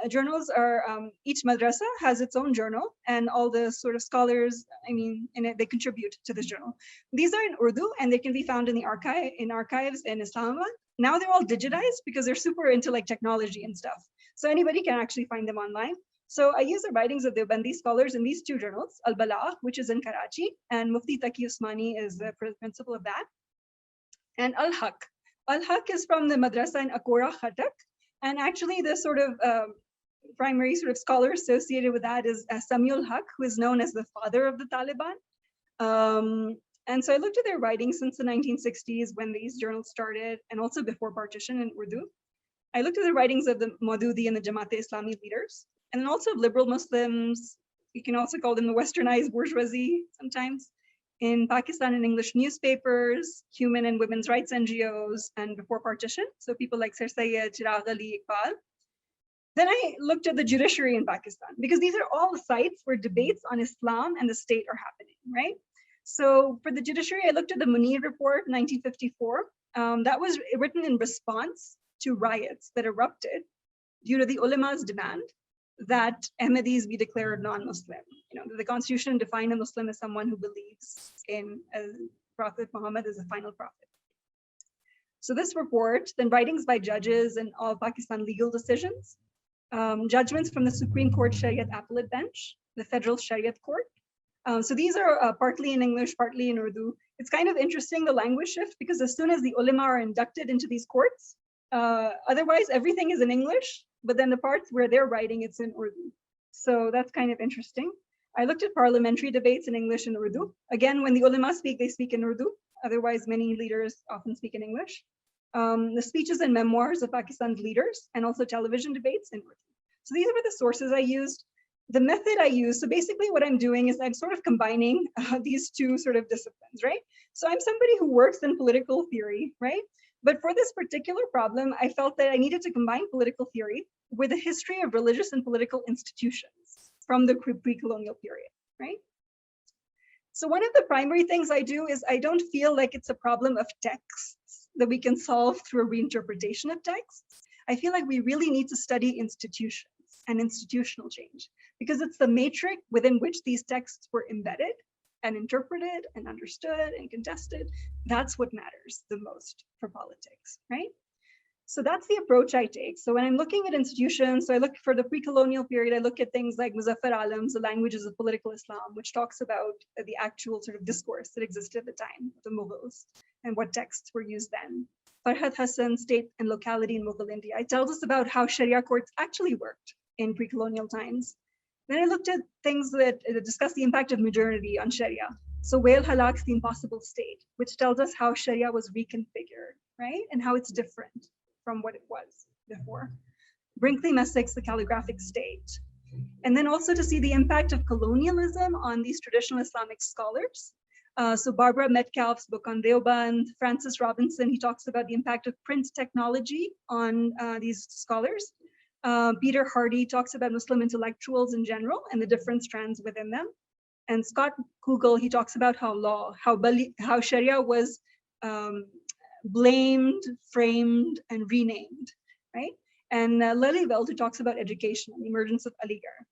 journals are, each madrasa has its own journal, and all the sort of scholars, I mean, they contribute to this journal. These are in Urdu, and they can be found in the archives in Islamabad. Now they're all digitized because they're super into like technology and stuff. So anybody can actually find them online. So I use the writings of the Deobandi scholars in these two journals, Al-Balagh, which is in Karachi, and Mufti Taqi Usmani is the principal of that, and Al-Haq. Al-Haq is from the madrasa in Akora, Khatak, and actually the sort of primary sort of scholar associated with that is Samuel Haq, who is known as the father of the Taliban. And so I looked at their writings since the 1960s when these journals started, and also before partition in Urdu. I looked at the writings of the Maududi and the Jamaat-e-Islami leaders, and then also liberal Muslims. You can also call them the westernized bourgeoisie sometimes. in Pakistan in English newspapers, human and women's rights NGOs, and before partition. So people like Sir Syed, Chirag Ali, Iqbal. Then I looked at the judiciary in Pakistan, because these are all the sites where debates on Islam and the state are happening, right? So for the judiciary, I looked at the Munir report, 1954. That was written in response to riots that erupted due to the ulama's demand that Ahmadis be declared non-Muslim. You know, the constitution defined a Muslim as someone who believes in Prophet Muhammad as a final prophet. So this report, then writings by judges and all Pakistan legal decisions, judgments from the Supreme Court Shariat Appellate Bench, the Federal Shariat Court. So these are partly in English, partly in Urdu. It's kind of interesting, the language shift, because as soon as the ulama are inducted into these courts, otherwise everything is in English, but then the parts where they're writing, it's in Urdu. So that's kind of interesting. I looked at parliamentary debates in English and Urdu. Again, when the ulama speak, they speak in Urdu. Otherwise, many leaders often speak in English. The speeches and memoirs of Pakistan's leaders, and also television debates in Urdu. So these were the sources I used. The method I use, so basically what I'm doing is I'm sort of combining these two sort of disciplines, right? So I'm somebody who works in political theory, right? But for this particular problem, I felt that I needed to combine political theory with a history of religious and political institutions from the pre-colonial period, right? So one of the primary things I do is I don't feel like it's a problem of texts that we can solve through a reinterpretation of texts. I feel like we really need to study institutions and institutional change, because it's the matrix within which these texts were embedded and interpreted and understood and contested. That's what matters the most for politics, right? So that's the approach I take. So when I'm looking at institutions, so I look for the pre-colonial period, I look at things like Muzaffar Alam's The Languages of Political Islam, which talks about the actual sort of discourse that existed at the time of the Mughals and what texts were used then. Farhad Hassan's State and Locality in Mughal India. It tells us about how Sharia courts actually worked in pre-colonial times. Then I looked at things that discuss the impact of modernity on Sharia. So Wael Halak's The Impossible State, which tells us how Sharia was reconfigured, right? And how it's different from what it was before. Brinkley Messick's The Calligraphic State. And then also to see the impact of colonialism on these traditional Islamic scholars. So Barbara Metcalfe's book on Deoband, Francis Robinson, he talks about the impact of print technology on these scholars. Peter Hardy talks about Muslim intellectuals in general and the different strands within them. And Scott Kugel, he talks about how Sharia was blamed, framed, and renamed, right? And Lily Welt, who talks about education and the emergence of Aligarh.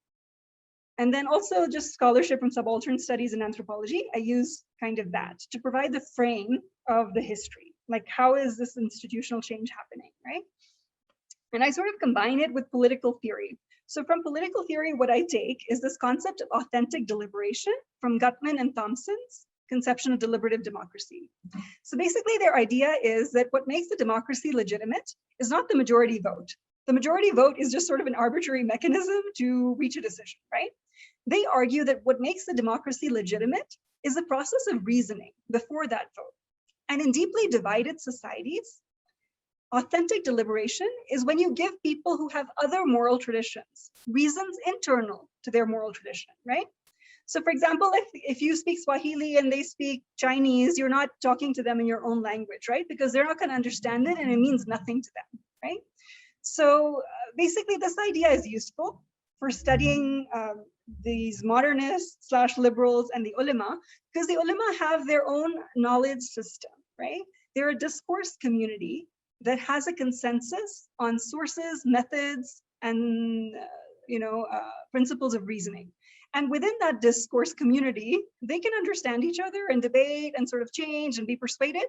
And then also just scholarship from subaltern studies and anthropology. I use kind of that to provide the frame of the history. Like, how is this institutional change happening, right? And I sort of combine it with political theory. So from political theory, what I take is this concept of authentic deliberation from Gutman and Thompson's conception of deliberative democracy. So basically their idea is that what makes the democracy legitimate is not the majority vote. The majority vote is just sort of an arbitrary mechanism to reach a decision, right? They argue that what makes the democracy legitimate is the process of reasoning before that vote. And in deeply divided societies, authentic deliberation is when you give people who have other moral traditions reasons internal to their moral tradition, right? So for example, if you speak Swahili and they speak Chinese, you're not talking to them in your own language, right? Because they're not going to understand it and it means nothing to them, right? So basically this idea is useful for studying these modernists / liberals and the ulama, because the ulama have their own knowledge system, right? They're a discourse community that has a consensus on sources, methods, and principles of reasoning. And within that discourse community, they can understand each other and debate and sort of change and be persuaded.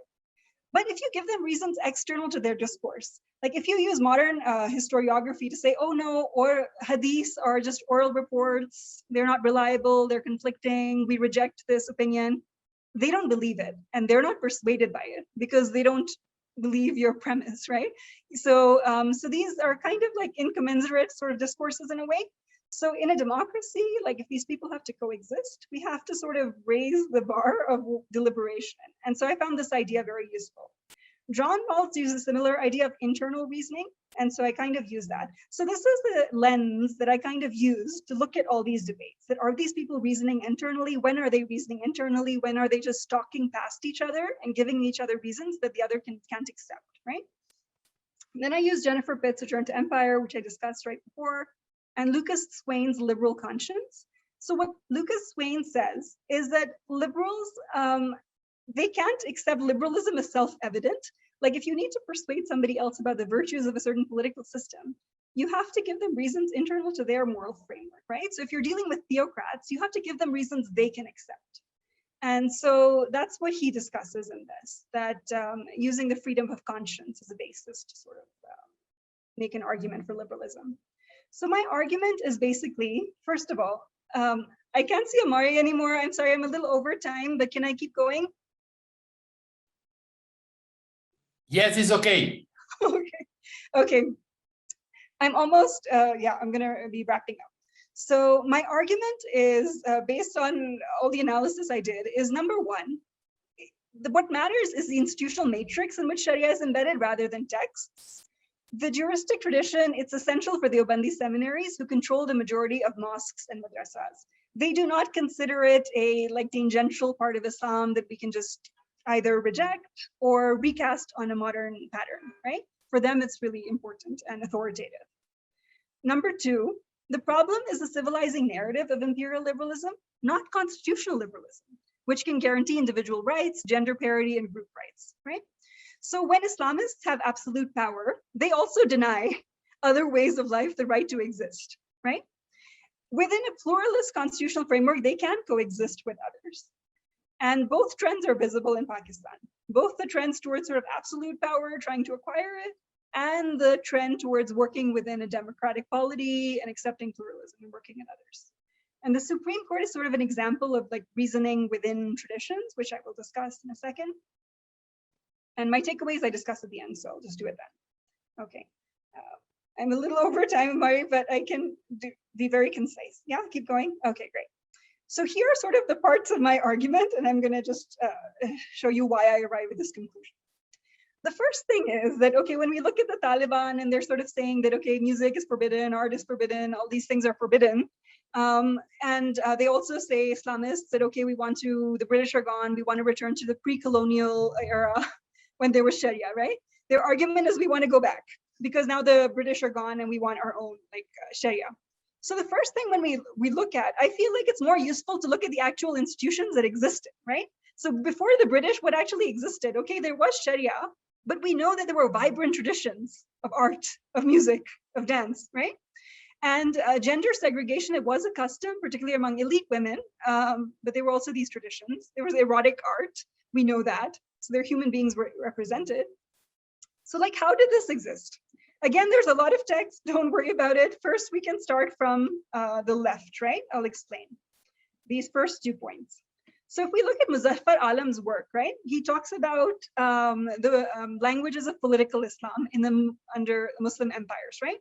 But if you give them reasons external to their discourse, like if you use modern historiography to say, oh no, or hadiths are just oral reports, they're not reliable, they're conflicting, we reject this opinion, they don't believe it and they're not persuaded by it because they don't believe your premise, right? So, so these are kind of like incommensurate sort of discourses in a way. So in a democracy, like if these people have to coexist, we have to sort of raise the bar of deliberation. And so I found this idea very useful. John Rawls uses a similar idea of internal reasoning, and so I kind of use that. So this is the lens that I kind of use to look at all these debates. That are these people reasoning internally? When are they reasoning internally? When are they just talking past each other and giving each other reasons that the other can't accept, right? And then I use Jennifer Pitt's Return to Empire, which I discussed right before, and Lucas Swain's Liberal Conscience. So what Lucas Swain says is that liberals, they can't accept liberalism as self-evident. Like if you need to persuade somebody else about the virtues of a certain political system, you have to give them reasons internal to their moral framework, right? So if you're dealing with theocrats, you have to give them reasons they can accept. And so that's what he discusses in this, that using the freedom of conscience as a basis to sort of make an argument for liberalism. So my argument is basically, first of all, I can't see Amari anymore. I'm sorry, I'm a little over time, but can I keep going? Yes, it's okay. Okay. I'm almost, I'm gonna be wrapping up. So my argument is based on all the analysis I did is number one, what matters is the institutional matrix in which Sharia is embedded rather than texts. The juristic tradition, it's essential for the Obandi seminaries who control the majority of mosques and madrasas. They do not consider it a like tangential part of Islam that we can just either reject or recast on a modern pattern, right? For them, it's really important and authoritative. Number two, the problem is the civilizing narrative of imperial liberalism, not constitutional liberalism, which can guarantee individual rights, gender parity, and group rights, right? So when Islamists have absolute power, they also deny other ways of life the right to exist, right? Within a pluralist constitutional framework, they can coexist with others. And both trends are visible in Pakistan. Both the trends towards sort of absolute power, trying to acquire it, and the trend towards working within a democratic polity and accepting pluralism and working in others. And the Supreme Court is sort of an example of like reasoning within traditions, which I will discuss in a second. And my takeaways I discuss at the end, so I'll just do it then. Okay. I'm a little over time, Amari, but I can be very concise. Yeah, keep going. Okay, great. So here are sort of the parts of my argument, and I'm gonna just show you why I arrive at this conclusion. The first thing is that, okay, when we look at the Taliban and they're sort of saying that, okay, music is forbidden, art is forbidden, all these things are forbidden. And they also say, Islamists, that, okay, the British are gone, we want to return to the pre-colonial era when there was Sharia, right? Their argument is we want to go back because now the British are gone and we want our own like Sharia. So the first thing when we look at, I feel like it's more useful to look at the actual institutions that existed, right? So before the British, what actually existed? Okay, there was Sharia, but we know that there were vibrant traditions of art, of music, of dance, right? And gender segregation, it was a custom, particularly among elite women, but there were also these traditions. There was erotic art, we know that. So their human beings were represented. So like, how did this exist? Again, there's a lot of text, don't worry about it. First, we can start from the left, right? I'll explain these first 2 points. So if we look at Muzaffar Alam's work, right? He talks about the languages of political Islam under Muslim empires, right?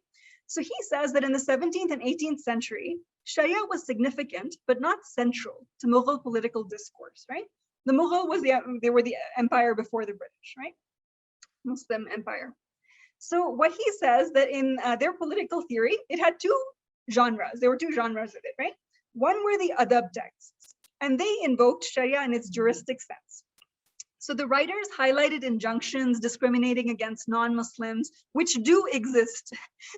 So he says that in the 17th and 18th century, Sharia was significant, but not central to Mughal political discourse, right? The Mughal they were the empire before the British, right? Muslim empire. So what he says that in their political theory, it had 2 genres. There were 2 genres of it, right? One were the adab texts, and they invoked Sharia in its juristic sense. So the writers highlighted injunctions discriminating against non-Muslims, which do exist.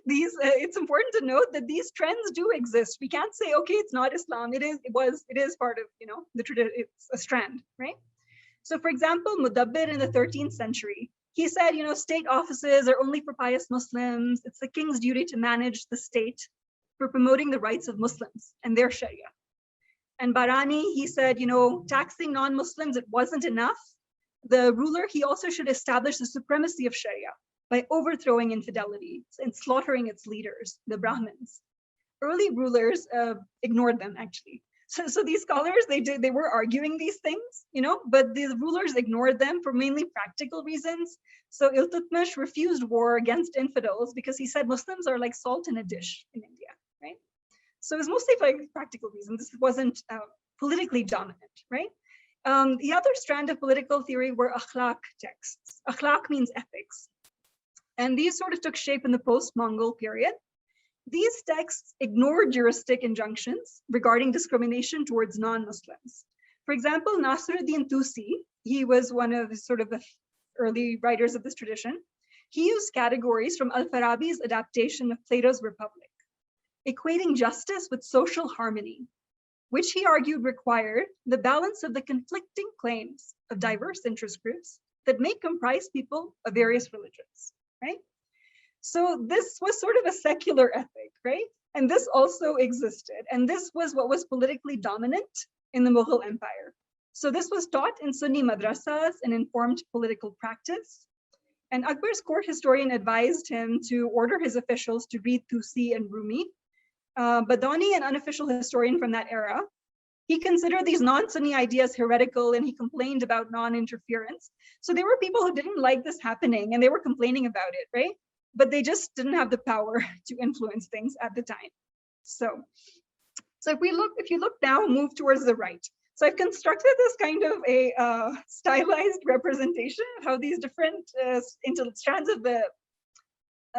It's important to note that these trends do exist. We can't say, okay, it's not Islam. It is part of, the tradition. It's a strand, right? So for example, Mudabbir in the 13th century, he said, state offices are only for pious Muslims. It's the king's duty to manage the state for promoting the rights of Muslims and their Sharia. And Barani, he said, taxing non-Muslims, it wasn't enough. The ruler, he also should establish the supremacy of Sharia by overthrowing infidelity and slaughtering its leaders, the Brahmins. Early rulers ignored them, actually. So these scholars, they were arguing these things, but the rulers ignored them for mainly practical reasons. So Iltutmish refused war against infidels because he said Muslims are like salt in a dish in India, right? So it was mostly for practical reasons. This wasn't politically dominant, right? The other strand of political theory were akhlaq texts. Akhlaq means ethics. And these sort of took shape in the post-Mongol period. These texts ignored juristic injunctions regarding discrimination towards non-Muslims. For example, Nasruddin Tusi, he was one of the early writers of this tradition. He used categories from Al-Farabi's adaptation of Plato's Republic, equating justice with social harmony, which he argued required the balance of the conflicting claims of diverse interest groups that may comprise people of various religions, right? So this was sort of a secular ethic, right? And this also existed. And this was what was politically dominant in the Mughal Empire. So this was taught in Sunni madrasas and informed political practice. And Akbar's court historian advised him to order his officials to read Tusi and Rumi. Badani, an unofficial historian from that era, he considered these non-Sunni ideas heretical, and he complained about non-interference. So there were people who didn't like this happening, and they were complaining about it, right? But they just didn't have the power to influence things at the time. So if you look now, move towards the right. So I've constructed this kind of a stylized representation of how these different strands of the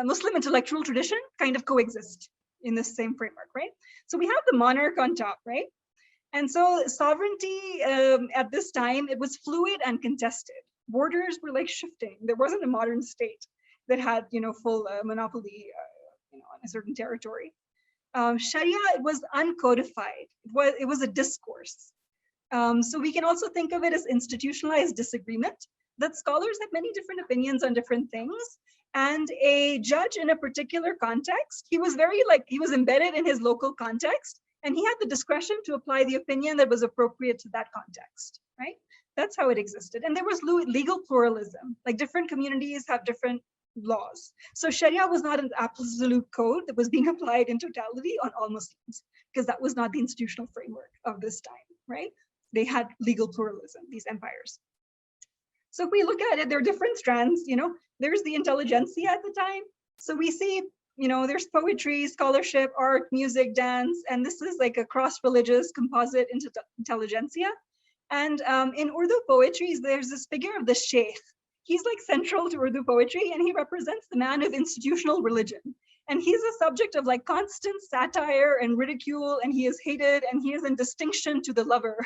Muslim intellectual tradition kind of coexist in the same framework, right? So we have the monarch on top, right? And so sovereignty at this time, it was fluid and contested. Borders were like shifting. There wasn't a modern state that had, full monopoly, on a certain territory. Sharia, it was uncodified. It was a discourse. So we can also think of it as institutionalized disagreement, that scholars had many different opinions on different things. And a judge in a particular context, he was embedded in his local context, and he had the discretion to apply the opinion that was appropriate to that context, right? That's how it existed. And there was legal pluralism, like different communities have different laws. So Sharia was not an absolute code that was being applied in totality on all Muslims, because that was not the institutional framework of this time, right? They had legal pluralism, these empires. So if we look at it, there are different strands, there's the intelligentsia at the time. So we see, there's poetry, scholarship, art, music, dance, and this is like a cross-religious composite intelligentsia. And in Urdu poetry, there's this figure of the sheikh. He's like central to Urdu poetry, and he represents the man of institutional religion. And he's a subject of like constant satire and ridicule, and he is hated, and he is in distinction to the lover.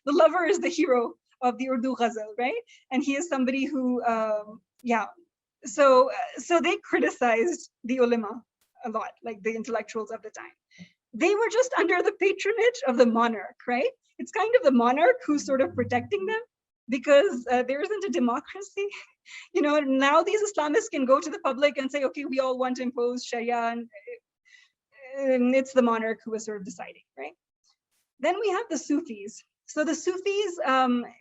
The lover is the hero of the Urdu ghazal, right? And he is somebody who, So they criticized the ulama a lot, like the intellectuals of the time. They were just under the patronage of the monarch, right? It's kind of the monarch who's sort of protecting them, because there isn't a democracy. Now these Islamists can go to the public and say, okay, we all want to impose Sharia, and it's the monarch who is sort of deciding, right? Then we have the Sufis. So the Sufis,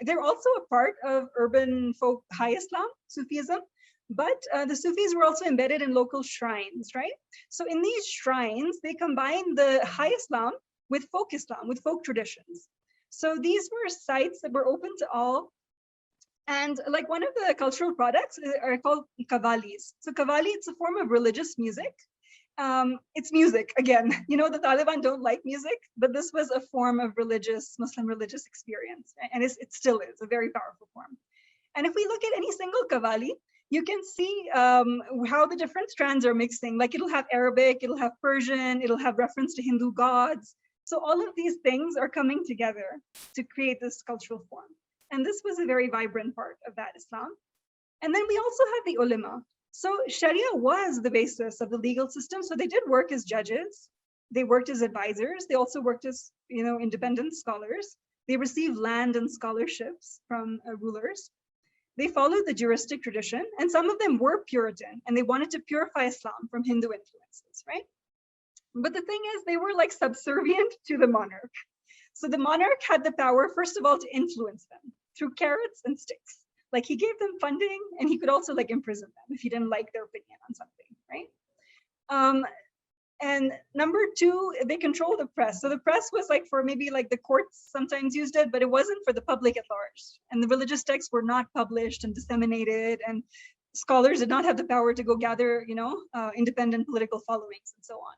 they're also a part of urban folk high Islam, Sufism, but the Sufis were also embedded in local shrines, right? So in these shrines, they combine the high Islam with folk traditions. So these were sites that were open to all. And like one of the cultural products are called qawwalis. So qawwali, it's a form of religious music. It's music, again, the Taliban don't like music, but this was a form of Muslim religious experience. Right? And it still is a very powerful form. And if we look at any single qawwali, you can see how the different strands are mixing. Like it'll have Arabic, it'll have Persian, it'll have reference to Hindu gods. So all of these things are coming together to create this cultural form. And this was a very vibrant part of that Islam. And then we also have the ulama. So Sharia was the basis of the legal system. So they did work as judges. They worked as advisors. They also worked as, independent scholars. They received land and scholarships from rulers. They followed the juristic tradition, and some of them were Puritan, and they wanted to purify Islam from Hindu influences, right? But the thing is, they were like subservient to the monarch. So the monarch had the power, first of all, to influence them through carrots and sticks. Like he gave them funding, and he could also like imprison them if he didn't like their opinion on something, right? And number two, they control the press. So the press was like for maybe like the courts sometimes used it, but it wasn't for the public at large. And the religious texts were not published and disseminated, and scholars did not have the power to go gather, independent political followings and so on.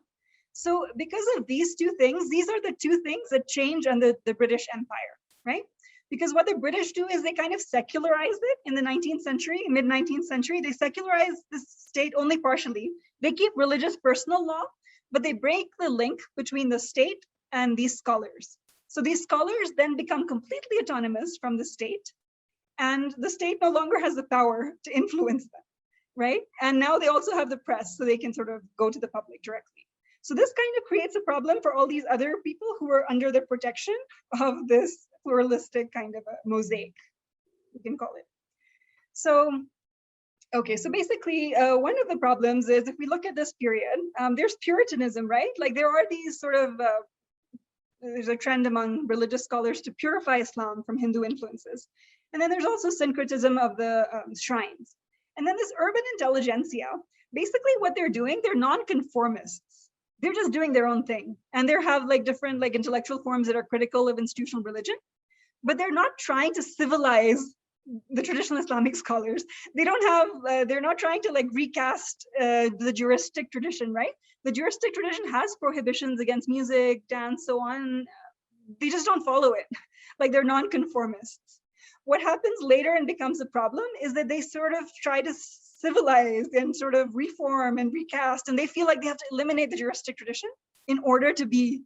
So because of these two things, these are the two things that change under the British Empire, right? Because what the British do is they kind of secularize it in the 19th century, mid-19th century. They secularize the state only partially. They keep religious personal law, but they break the link between the state and these scholars. So these scholars then become completely autonomous from the state, and the state no longer has the power to influence them, right? And now they also have the press, so they can sort of go to the public directly. So this kind of creates a problem for all these other people who are under the protection of this pluralistic kind of a mosaic, you can call it. So, okay, so basically one of the problems is if we look at this period, there's Puritanism, right? Like there are these sort of, there's a trend among religious scholars to purify Islam from Hindu influences. And then there's also syncretism of the shrines. And then this urban intelligentsia, basically what they're doing, they're non-conformists. They're just doing their own thing. And they have like different like intellectual forms that are critical of institutional religion, but they're not trying to civilize the traditional Islamic scholars. They don't have, they're not trying to like recast the juristic tradition, right? The juristic tradition has prohibitions against music, dance, so on. They just don't follow it. Like they're non-conformists. What happens later and becomes a problem is that they sort of try to civilize and sort of reform and recast, and they feel like they have to eliminate the juristic tradition in order to be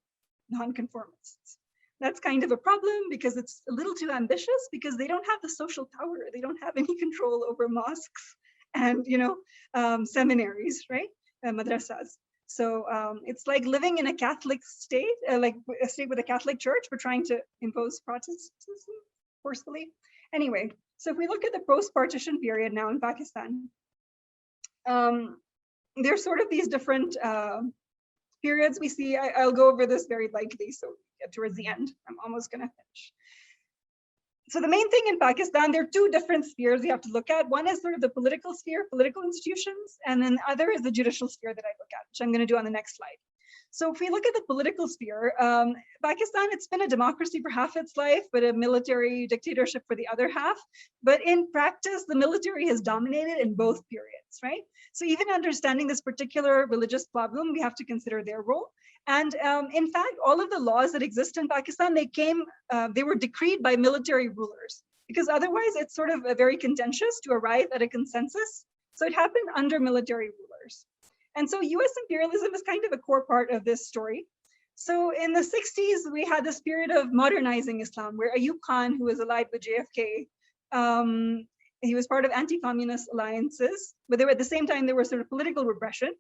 non-conformists. That's kind of a problem because it's a little too ambitious, because they don't have the social power. They don't have any control over mosques and, you know, seminaries, right? Madrasas. So it's like living in a Catholic state, like a state with a Catholic church, but trying to impose Protestantism forcefully. Anyway, so if we look at the post-partition period now in Pakistan, there's sort of these different periods we see. I'll go over this very lightly, so towards the end, I'm almost gonna finish. So the main thing in Pakistan, there are two different spheres you have to look at. One is sort of the political sphere, political institutions, and then the other is the judicial sphere that I look at, which I'm gonna do on the next slide. So if we look at the political sphere, Pakistan, it's been a democracy for half its life, but a military dictatorship for the other half. But in practice, the military has dominated in both periods, right? So even understanding this particular religious problem, we have to consider their role. And in fact, all of the laws that exist in Pakistan, they were decreed by military rulers, because otherwise it's sort of very contentious to arrive at a consensus. So it happened under military rulers. And so US imperialism is kind of a core part of this story. So in the 60s, we had this period of modernizing Islam, where Ayub Khan, who was allied with JFK, he was part of anti-communist alliances, but at the same time, there was sort of political repression.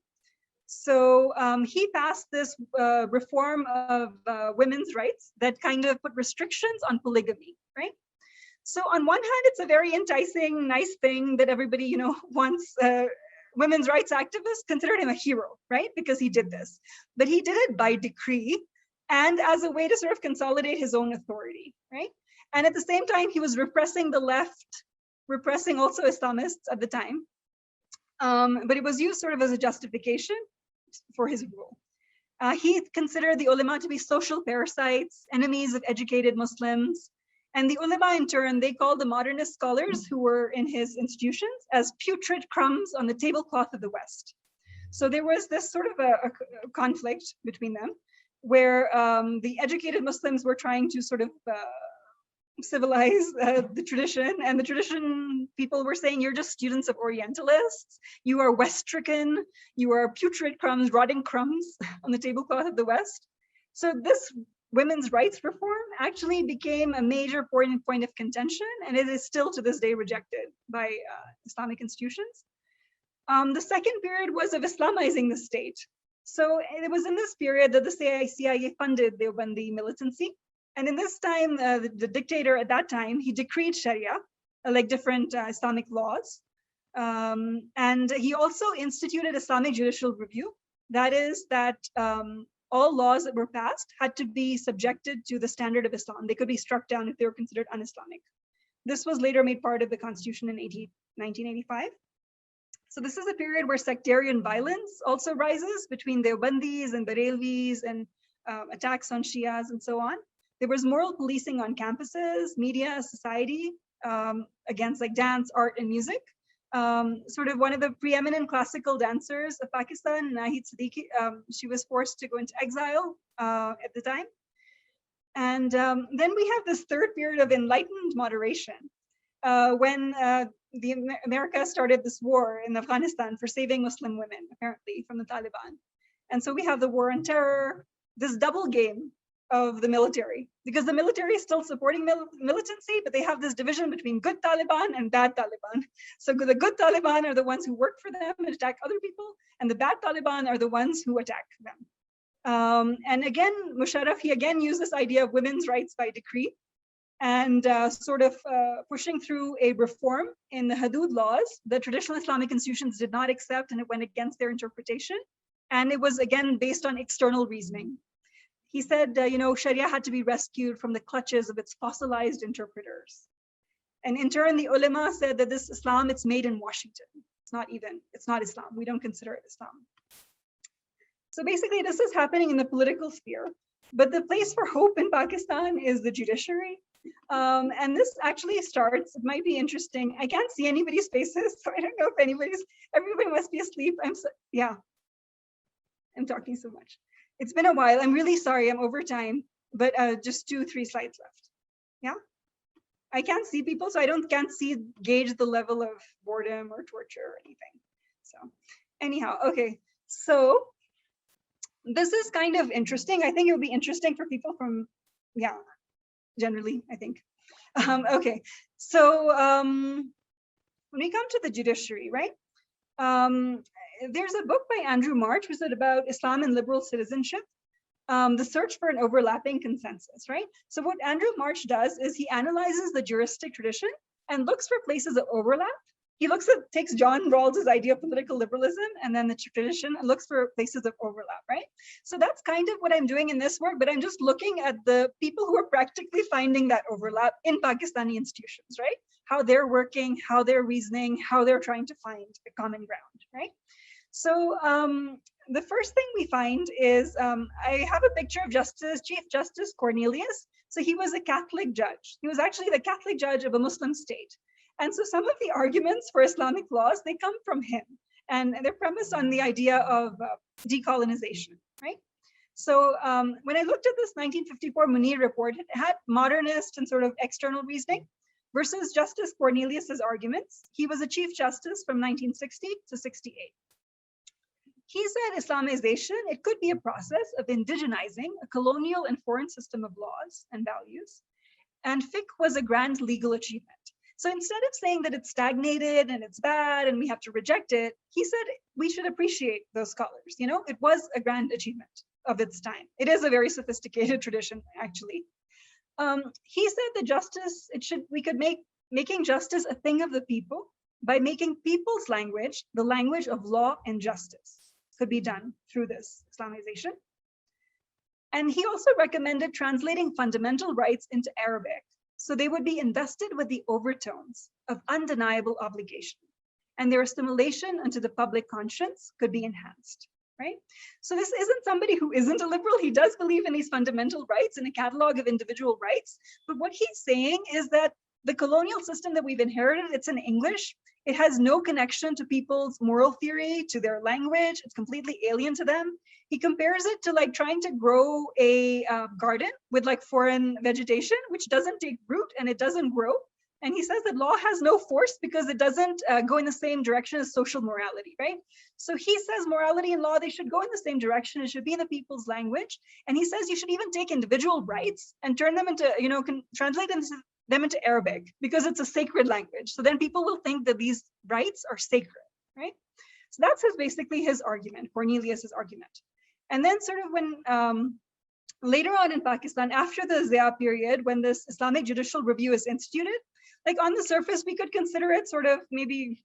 So he passed this reform of women's rights that kind of put restrictions on polygamy, right? So on one hand, it's a very enticing, nice thing that everybody, you know, wants. Women's rights activists considered him a hero, right? Because he did this, but he did it by decree and as a way to sort of consolidate his own authority, right? And at the same time, he was repressing the left, repressing also Islamists at the time. But it was used sort of as a justification for his rule. He considered the ulama to be social parasites, enemies of educated Muslims. And the ulama, in turn, they called the modernist scholars who were in his institutions as putrid crumbs on the tablecloth of the West. So there was this sort of a conflict between them, where the educated Muslims were trying to sort of civilize the tradition, and the tradition people were saying, you're just students of Orientalists, you are Westrican, you are putrid crumbs, rotting crumbs on the tablecloth of the West. So this women's rights reform actually became a major point of contention, and it is still to this day rejected by Islamic institutions. The second period was of Islamizing the state. So it was in this period that the CIA funded the Deobandi militancy. And in this time, the dictator at that time, he decreed Sharia, like different Islamic laws. And he also instituted Islamic judicial review. That is that all laws that were passed had to be subjected to the standard of Islam. They could be struck down if they were considered un-Islamic. This was later made part of the constitution in 1985. So this is a period where sectarian violence also rises between Deobandis and Barelvis and attacks on Shias and so on. There was moral policing on campuses, media, society, against like dance, art, and music. Sort of one of the preeminent classical dancers of Pakistan, Nahid Siddiqui, she was forced to go into exile at the time. And then we have this third period of enlightened moderation when America started this war in Afghanistan for saving Muslim women, apparently, from the Taliban. And so we have the war on terror, this double game of the military, because the military is still supporting militancy, but they have this division between good Taliban and bad Taliban. So the good Taliban are the ones who work for them and attack other people, and the bad Taliban are the ones who attack them. And again, Musharraf, he again used this idea of women's rights by decree, and sort of pushing through a reform in the Hudud laws that traditional Islamic institutions did not accept, and it went against their interpretation. And it was, again, based on external reasoning. He said, Sharia had to be rescued from the clutches of its fossilized interpreters. And in turn, the ulama said that this Islam, it's made in Washington. It's not Islam. We don't consider it Islam. So basically, this is happening in the political sphere. But the place for hope in Pakistan is the judiciary. And this actually starts, it might be interesting. I can't see anybody's faces, so I don't know if everybody must be asleep. I'm talking so much. It's been a while. I'm really sorry. I'm over time, but just 2-3 slides left. Yeah. I can't see people, so I can't gauge the level of boredom or torture or anything. So anyhow, okay. So this is kind of interesting. I think it would be interesting for people from, generally, I think. Okay. So when we come to the judiciary, right? There's a book by Andrew March, which is about Islam and liberal citizenship, the search for an overlapping consensus, right? So what Andrew March does is he analyzes the juristic tradition and looks for places of overlap. He takes John Rawls's idea of political liberalism and then the tradition and looks for places of overlap, right? So that's kind of what I'm doing in this work, but I'm just looking at the people who are practically finding that overlap in Pakistani institutions, right? How they're working, how they're reasoning, how they're trying to find a common ground, right? So the first thing we find is, I have a picture of Chief Justice Cornelius. So he was a Catholic judge. He was actually the Catholic judge of a Muslim state. And so some of the arguments for Islamic laws, they come from him. And they're premised on the idea of decolonization, right? So when I looked at this 1954 Munir report, it had modernist and sort of external reasoning versus Justice Cornelius's arguments. He was a Chief Justice from 1960 to 68. He said Islamization, it could be a process of indigenizing a colonial and foreign system of laws and values. And fiqh was a grand legal achievement. So instead of saying that it's stagnated and it's bad and we have to reject it, he said we should appreciate those scholars. It was a grand achievement of its time. It is a very sophisticated tradition, actually. He said that we could make making justice a thing of the people by making people's language the language of law and justice could be done through this Islamization. And he also recommended translating fundamental rights into Arabic, so they would be invested with the overtones of undeniable obligation, and their assimilation into the public conscience could be enhanced, right? So this isn't somebody who isn't a liberal. He does believe in these fundamental rights and a catalog of individual rights, but what he's saying is that the colonial system that we've inherited, it's in English. It has no connection to people's moral theory, to their language. It's completely alien to them. He compares it to like trying to grow a garden with like foreign vegetation, which doesn't take root and it doesn't grow. And he says that law has no force because it doesn't go in the same direction as social morality, right? So he says morality and law, they should go in the same direction. It should be in the people's language. And he says you should even take individual rights and turn them into, translate them into Arabic because it's a sacred language. So then people will think that these rights are sacred, right? So that's basically his argument, Cornelius's argument. And then sort of when later on in Pakistan, after the Zia period, when this Islamic Judicial Review is instituted, like on the surface, we could consider it sort of maybe,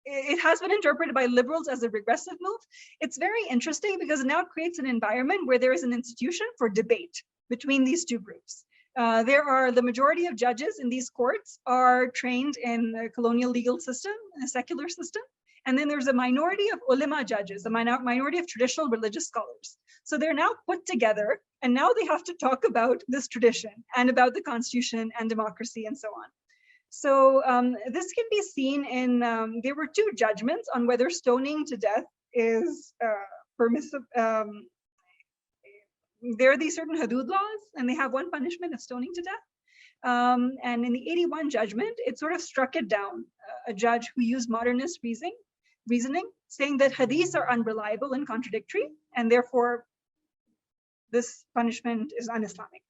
it has been interpreted by liberals as a regressive move. It's very interesting because it now creates an environment where there is an institution for debate between these two groups. The majority of judges in these courts are trained in the colonial legal system, a secular system. And then there's a minority of ulama judges, a minority of traditional religious scholars. So they're now put together and now they have to talk about this tradition and about the constitution and democracy and so on. So this can be seen in, there were two judgments on whether stoning to death is permissible, there are these certain hudud laws, and they have one punishment of stoning to death. And in the 81 judgment, it sort of struck it down, a judge who used modernist reasoning, saying that hadiths are unreliable and contradictory, and therefore this punishment is un-Islamic.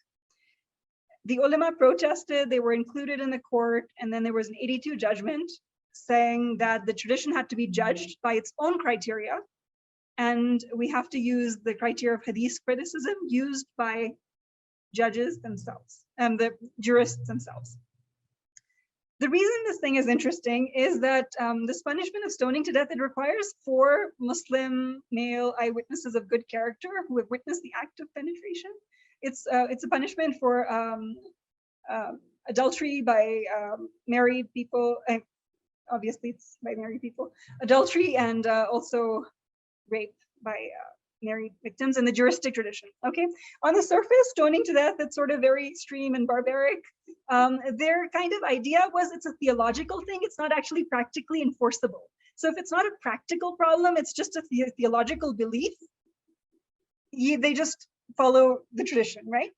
The ulama protested, they were included in the court, and then there was an 82 judgment saying that the tradition had to be judged by its own criteria, and we have to use the criteria of hadith criticism used by judges themselves and the jurists themselves. The reason this thing is interesting is that this punishment of stoning to death, it requires 4 Muslim male eyewitnesses of good character who have witnessed the act of penetration. It's a punishment for adultery by married people. Obviously, it's by married people. Adultery and also rape by married victims in the juristic tradition. Okay, on the surface, stoning to death, it's sort of very extreme and barbaric. Their kind of idea was it's a theological thing. It's not actually practically enforceable. So if it's not a practical problem, it's just a theological belief. They just follow the tradition, right?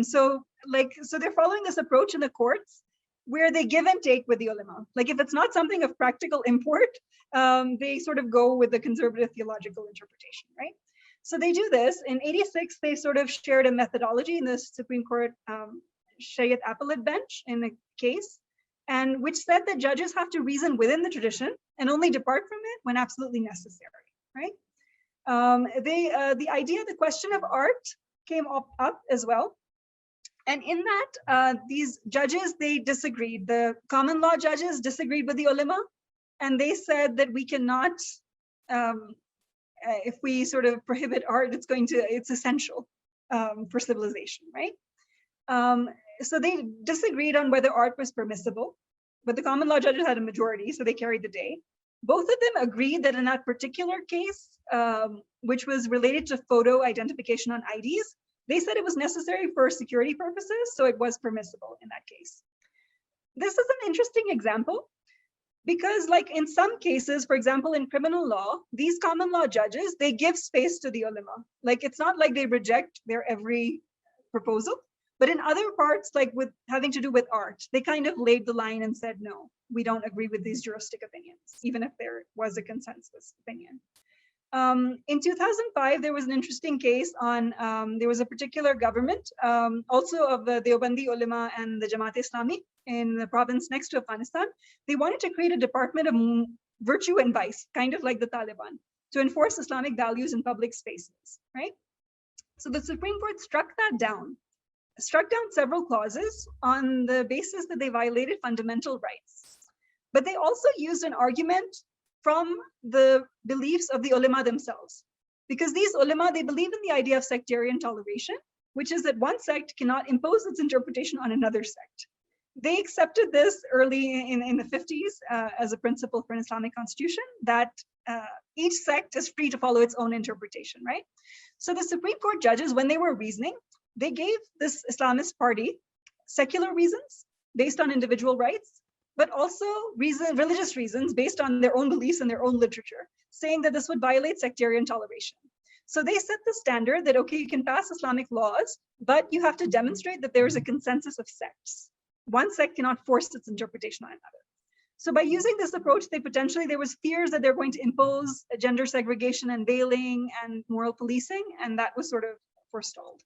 So they're following this approach in the courts where they give and take with the ulama. Like if it's not something of practical import, they sort of go with the conservative theological interpretation, right? So they do this. In 86, they sort of shared a methodology in the Supreme Court Shariat Appellate Bench in a case, and which said that judges have to reason within the tradition and only depart from it when absolutely necessary, right? The idea, the question of art came up as well. And in that, these judges, they disagreed. The common law judges disagreed with the ulama, and they said that we cannot, if we sort of prohibit art, it's essential for civilization, right? So they disagreed on whether art was permissible, but the common law judges had a majority, so they carried the day. Both of them agreed that in that particular case, which was related to photo identification on IDs, they said it was necessary for security purposes, so it was permissible in that case. This is an interesting example because like in some cases, for example, in criminal law, these common law judges, they give space to the ulama. Like it's not like they reject their every proposal, but in other parts, like with having to do with art, they kind of laid the line and said, no, we don't agree with these juristic opinions, even if there was a consensus opinion. In 2005, there was an interesting case on, there was a particular government, also of the Deobandi ulama and the Jamaat Islami in the province next to Afghanistan. They wanted to create a department of virtue and vice, kind of like the Taliban, to enforce Islamic values in public spaces, right? So the Supreme Court struck down several clauses on the basis that they violated fundamental rights. But they also used an argument from the beliefs of the ulama themselves. Because these ulama, they believe in the idea of sectarian toleration, which is that one sect cannot impose its interpretation on another sect. They accepted this early in the 50s as a principle for an Islamic constitution, that each sect is free to follow its own interpretation, right? So the Supreme Court judges, when they were reasoning, they gave this Islamist party secular reasons based on individual rights, but also religious reasons based on their own beliefs and their own literature, saying that this would violate sectarian toleration. So they set the standard that, okay, you can pass Islamic laws, but you have to demonstrate that there is a consensus of sects. One sect cannot force its interpretation on another. So by using this approach, there was fears that they're going to impose gender segregation and veiling and moral policing, and that was sort of forestalled.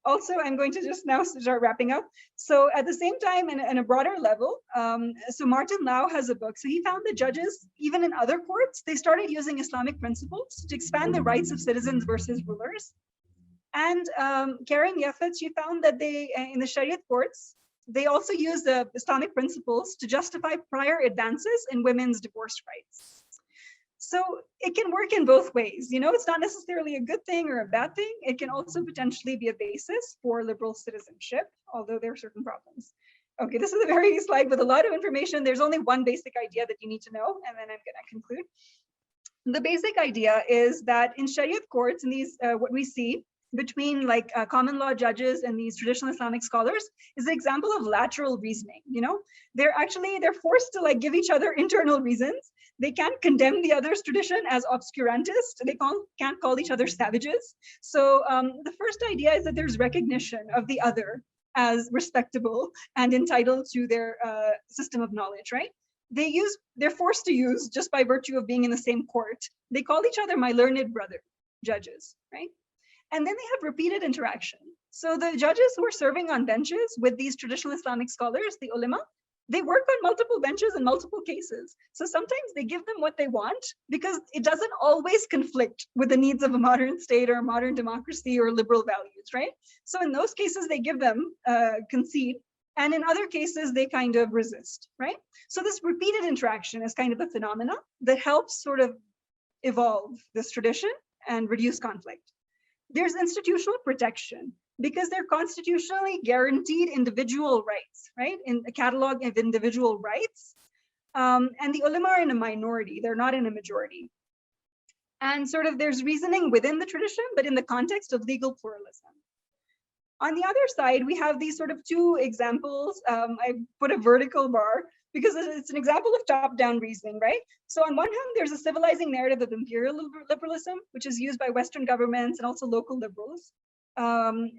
Also, I'm going to just now start wrapping up. So at the same time, in a broader level, so Martin Lau has a book. So he found that judges, even in other courts, they started using Islamic principles to expand the rights of citizens versus rulers. And Karen Yafet, she found that they, in the Shariat Courts, they also use the Islamic principles to justify prior advances in women's divorce rights. So it can work in both ways. You know, it's not necessarily a good thing or a bad thing. It can also potentially be a basis for liberal citizenship, although there are certain problems. Okay, this is a very slide with a lot of information. There's only one basic idea that you need to know, and then I'm going to conclude. The basic idea is that in Shariat courts, in these, what we see, between like common law judges and these traditional Islamic scholars is an example of lateral reasoning. They're forced to like give each other internal reasons. They can't condemn the other's tradition as obscurantist. They can't call each other savages. So the first idea is that there's recognition of the other as respectable and entitled to their system of knowledge, right? They're forced to use, just by virtue of being in the same court, they call each other my learned brother, judges, right? And then they have repeated interaction. So the judges who are serving on benches with these traditional Islamic scholars, the ulama, they work on multiple benches in multiple cases. So sometimes they give them what they want because it doesn't always conflict with the needs of a modern state or a modern democracy or liberal values, right? So in those cases, they give them concede. And in other cases, they kind of resist, right? So this repeated interaction is kind of a phenomena that helps sort of evolve this tradition and reduce conflict. There's institutional protection because they're constitutionally guaranteed individual rights, right? In a catalog of individual rights. And the ulama are in a minority, they're not in a majority. And sort of there's reasoning within the tradition, but in the context of legal pluralism. On the other side, we have these sort of two examples. I put a vertical bar because it's an example of top-down reasoning, right? So on one hand, there's a civilizing narrative of imperial liberalism, which is used by Western governments and also local liberals,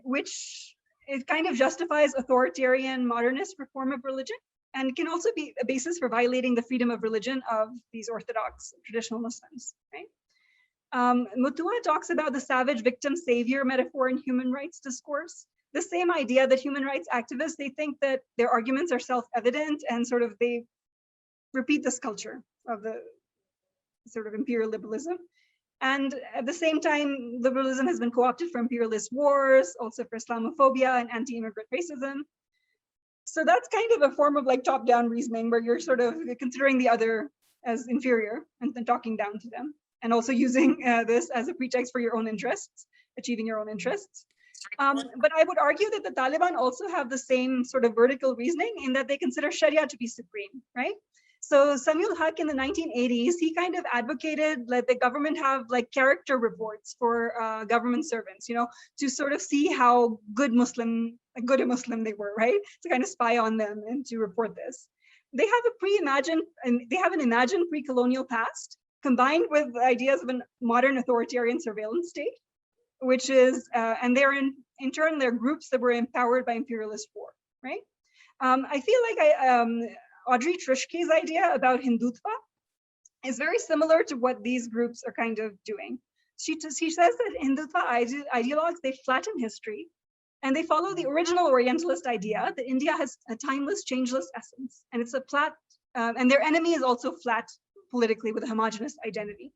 which it kind of justifies authoritarian modernist reform of religion, and can also be a basis for violating the freedom of religion of these Orthodox traditional Muslims, right? Mutua talks about the savage victim savior metaphor in human rights discourse. The same idea that human rights activists, they think that their arguments are self-evident and sort of they repeat this culture of the sort of imperial liberalism. And at the same time, liberalism has been co-opted for imperialist wars, also for Islamophobia and anti-immigrant racism. So that's kind of a form of like top-down reasoning where you're sort of considering the other as inferior and then talking down to them, and also using this as a pretext for your own interests, achieving your own interests. But I would argue that the Taliban also have the same sort of vertical reasoning in that they consider Sharia to be supreme, right? So Samuel Haq in the 1980s, he kind of advocated that the government have like character reports for government servants, to sort of see how good a Muslim they were, right? To kind of spy on them and to report this. They have an imagined pre-colonial past combined with ideas of a modern authoritarian surveillance state, which is, and they're in turn, they're groups that were empowered by imperialist war, right? I feel like Audrey Trishke's idea about Hindutva is very similar to what these groups are kind of doing. She says that Hindutva ideologues, they flatten history and they follow the original Orientalist idea that India has a timeless, changeless essence. And it's a and their enemy is also flat politically with a homogenous identity.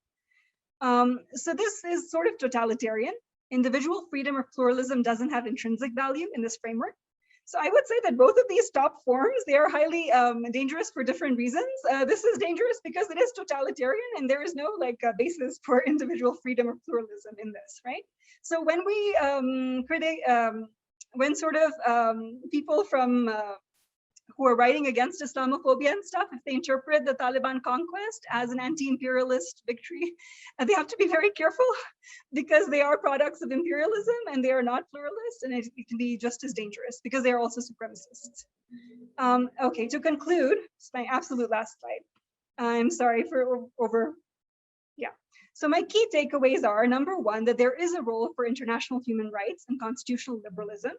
So this is sort of totalitarian. Individual freedom or pluralism doesn't have intrinsic value in this framework. So I would say that both of these top forms, they are highly dangerous for different reasons. This is dangerous because it is totalitarian and there is no basis for individual freedom or pluralism in this, right? So when we people from who are writing against Islamophobia and stuff, if they interpret the Taliban conquest as an anti-imperialist victory, they have to be very careful because they are products of imperialism and they are not pluralist, and it can be just as dangerous because they are also supremacists. Okay, to conclude, it's my absolute last slide. I'm sorry for So my key takeaways are, number one, that there is a role for international human rights and constitutional liberalism.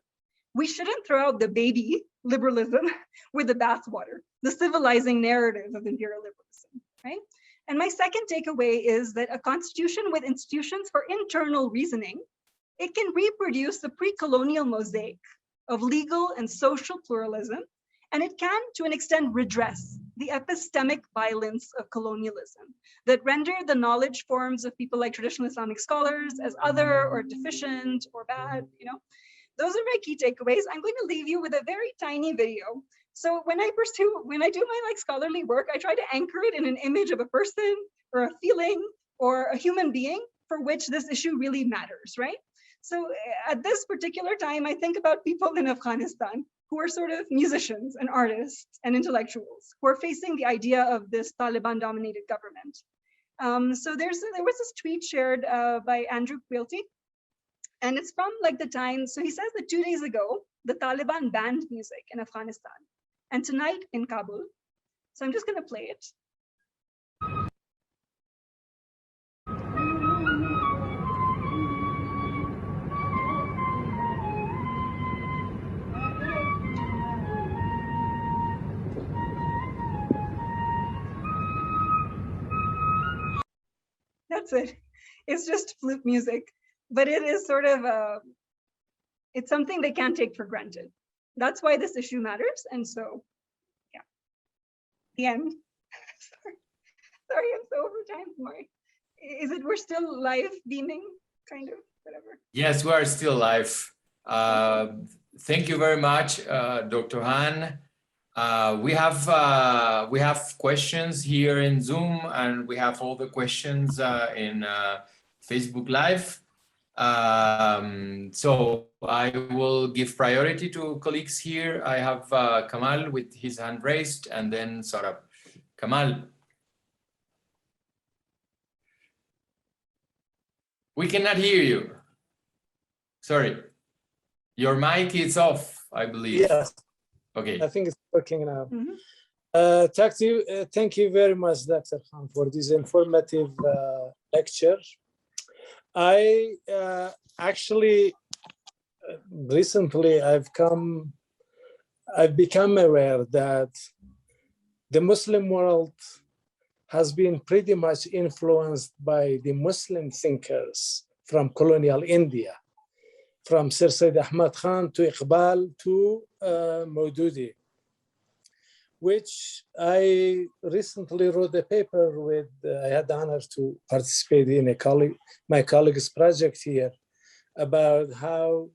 We shouldn't throw out the baby liberalism with the bathwater, the civilizing narrative of imperial liberalism, right? And my second takeaway is that a constitution with institutions for internal reasoning, it can reproduce the pre-colonial mosaic of legal and social pluralism, and it can, to an extent, redress the epistemic violence of colonialism that rendered the knowledge forms of people like traditional Islamic scholars as other or deficient or bad, Those are my key takeaways. I'm going to leave you with a very tiny video. So when I do my scholarly work, I try to anchor it in an image of a person or a feeling or a human being for which this issue really matters, right? So at this particular time, I think about people in Afghanistan who are sort of musicians and artists and intellectuals who are facing the idea of this Taliban-dominated government. So there was this tweet shared by Andrew Quilty, And it's from like the time, so he says that 2 days ago, the Taliban banned music in Afghanistan, and tonight in Kabul. So I'm just going to play it. That's it. It's just flute music, but it is sort of it's something they can't take for granted. That's why this issue matters. And so, yeah, the end. Sorry, I'm so over time, Mari. Is it we're still live beaming, kind of, whatever? Yes, we are still live. Thank you very much, Dr. Han. We have questions here in Zoom, and we have all the questions in Facebook Live. So I will give priority to colleagues here. I have Kamal with his hand raised, and then Sarab. Kamal. We cannot hear you. Sorry. Your mic is off, I believe. Yes. Okay. I think it's working now. Mm-hmm. Thank you very much, Dr. Khan, for this informative lecture. I actually recently I've become aware that the Muslim world has been pretty much influenced by the Muslim thinkers from colonial India, from Sir Sayyid Ahmad Khan to Iqbal to Maududi, which I recently wrote a paper with. I had the honor to participate in my colleague's project here about how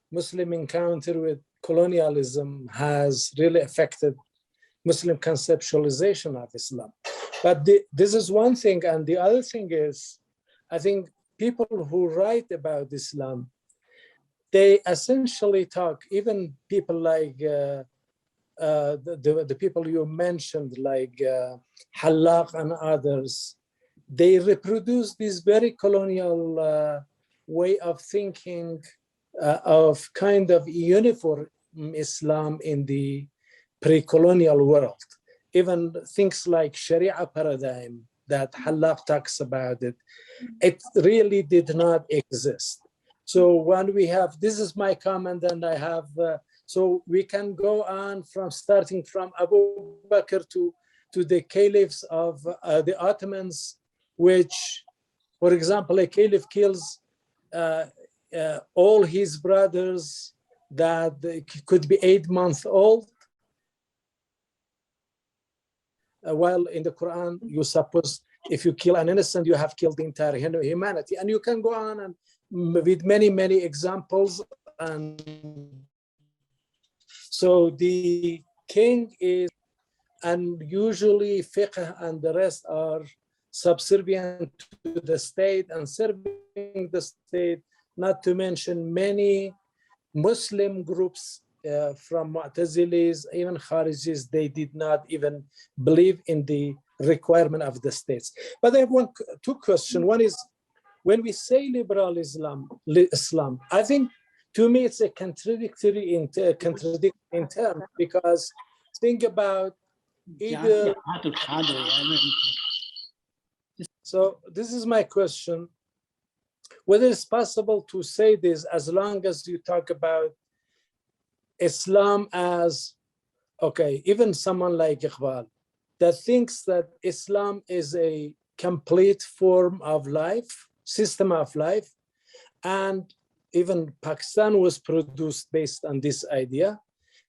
Muslim encounter with colonialism has really affected Muslim conceptualization of Islam. But this is one thing, and the other thing is, I think people who write about Islam, they essentially talk, even people like the people you mentioned, like Hallaq and others, they reproduce this very colonial way of thinking of kind of uniform Islam in the pre-colonial world. Even things like Sharia paradigm that Hallaq talks about it really did not exist. So when we have, this is my comment, and I have, so we can go on from starting from Abu Bakr to the caliphs of the Ottomans, which, for example, a caliph kills all his brothers that could be 8 months old. While in the Quran, you suppose if you kill an innocent, you have killed the entire humanity. And you can go on and with many, many examples. And so the king is, and usually fiqh and the rest are subservient to the state and serving the state, not to mention many Muslim groups from Mu'tazilis, even Kharijis, they did not even believe in the requirement of the states. But I have two questions. One is, when we say liberal Islam, I think to me it's a contradictory in terms, because think about either. So this is my question, whether it's possible to say this as long as you talk about Islam as, okay, even someone like Iqbal that thinks that Islam is a complete form of life, system of life, and even Pakistan was produced based on this idea,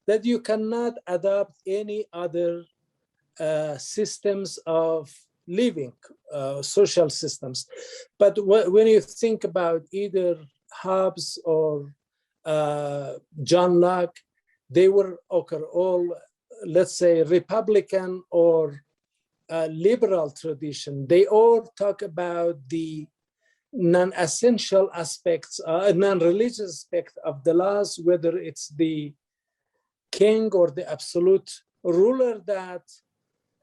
that you cannot adopt any other systems of living, social systems. But when you think about either Hobbes or John Locke, they were all, let's say, Republican or liberal tradition. They all talk about the non-essential aspects, non-religious aspect of the laws, whether it's the king or the absolute ruler that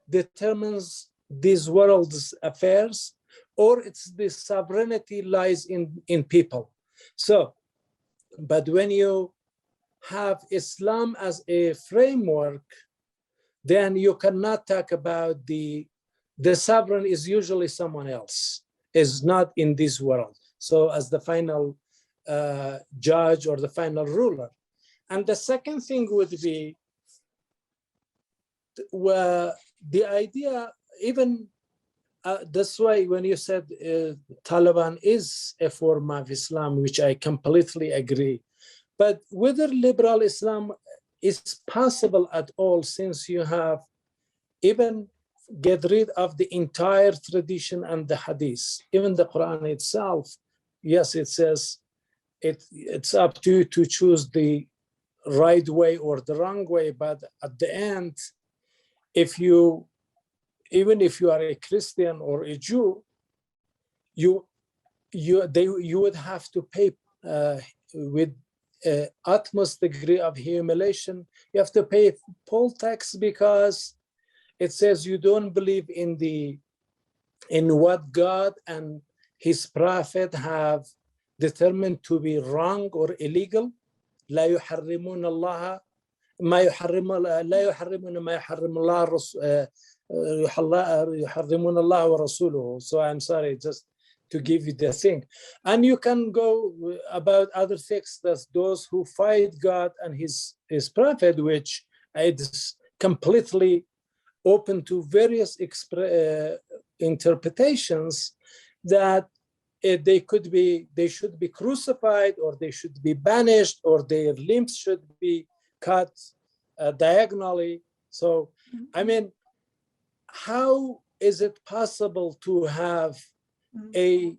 determines this world's affairs, or it's the sovereignty lies in people. So, but when you have Islam as a framework, then you cannot talk about the sovereign is usually someone else, is not in this world. So as the final judge or the final ruler. And the second thing would be the idea, even that's why when you said Taliban is a form of Islam, which I completely agree. But whether liberal Islam is possible at all, since you have even get rid of the entire tradition and the hadith, even the Quran itself, yes, it says it's up to you to choose the right way or the wrong way. But at the end, even if you are a Christian or a Jew, you would have to pay with utmost degree of humiliation. You have to pay poll tax because it says you don't believe in what God and His Prophet have determined to be wrong or illegal. لا يحرمون الله ما يحرم لا يحرمون ما يحرم الله يحرمون الله ورسوله. So I'm sorry, just to give you the thing. And you can go about other things, that those who fight God and his prophet, which is completely open to various interpretations, that they should be crucified, or they should be banished, or their limbs should be cut diagonally. So, I mean, how is it possible to have a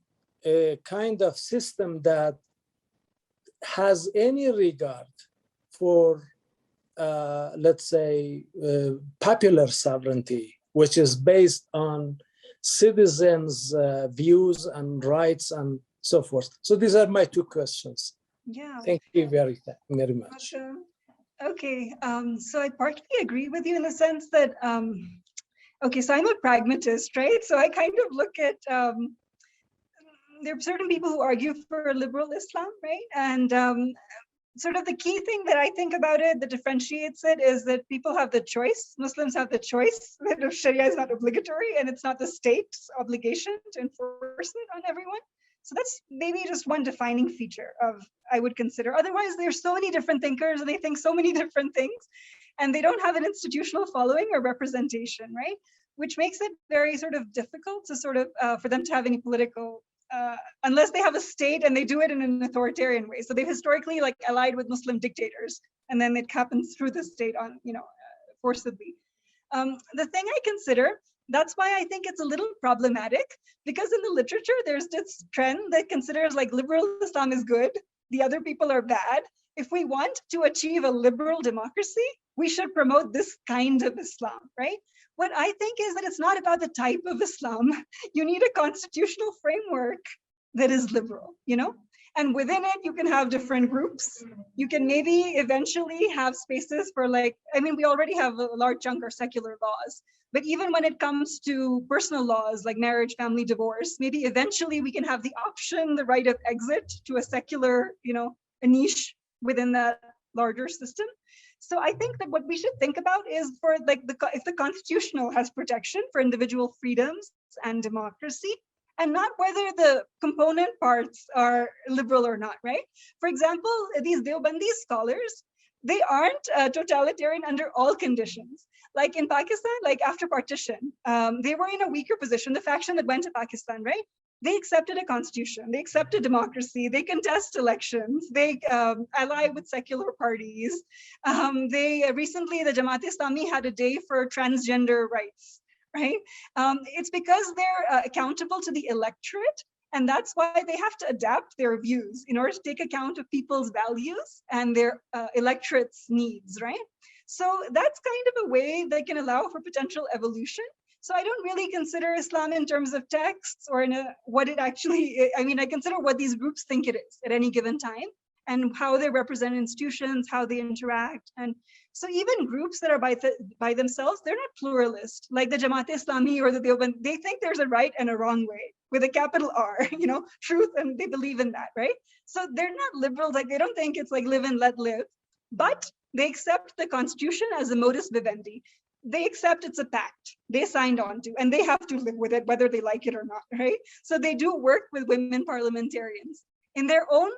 kind of system that has any regard for, let's say, popular sovereignty, which is based on citizens' views and rights and so forth? So these are my two questions. Yeah. Thank you very much. Awesome. Okay, so I partly agree with you in the sense that, okay, so I'm a pragmatist, right? So I kind of look at, there are certain people who argue for liberal Islam, right? And sort of the key thing that I think about it that differentiates it is that people have the choice. Muslims have the choice that if Sharia is not obligatory and it's not the state's obligation to enforce it on everyone. So that's maybe just one defining feature of, I would consider. Otherwise, there's so many different thinkers and they think so many different things, and they don't have an institutional following or representation, right? Which makes it very sort of difficult to sort of, for them to have any political, unless they have a state and they do it in an authoritarian way. So they've historically like allied with Muslim dictators, and then it happens through the state on, forcibly. The thing I consider, that's why I think it's a little problematic, because in the literature, there's this trend that considers like liberal Islam is good, the other people are bad. If we want to achieve a liberal democracy, we should promote this kind of Islam, right? What I think is that it's not about the type of Islam. You need a constitutional framework that is liberal, and within it, you can have different groups. You can maybe eventually have spaces for we already have a large chunk of secular laws, but even when it comes to personal laws like marriage, family, divorce, maybe eventually we can have the option, the right of exit to a secular, a niche within that larger system. So I think that what we should think about is for if the constitutional has protection for individual freedoms and democracy, and not whether the component parts are liberal or not, right? For example, these Deobandi scholars, they aren't totalitarian under all conditions. Like in Pakistan, like after partition, they were in a weaker position, the faction that went to Pakistan, right? They accepted a constitution, they accepted democracy, they contest elections, they ally with secular parties. They recently, the Jamaat-e-Islami had a day for transgender rights, right? It's because they're accountable to the electorate, and that's why they have to adapt their views in order to take account of people's values and their electorate's needs, right? So that's kind of a way they can allow for potential evolution. So I don't really consider Islam in terms of texts or in what it actually, I consider what these groups think it is at any given time and how they represent institutions, how they interact. And so even groups that are by themselves, they're not pluralist, like the Jamaat-e-Islami or the Deoband. They think there's a right and a wrong way with a capital R, truth, and they believe in that, right? So they're not liberals, like they don't think it's like live and let live, but they accept the Constitution as a modus vivendi. They accept it's a pact they signed on to, and they have to live with it, whether they like it or not, right? So they do work with women parliamentarians. In their own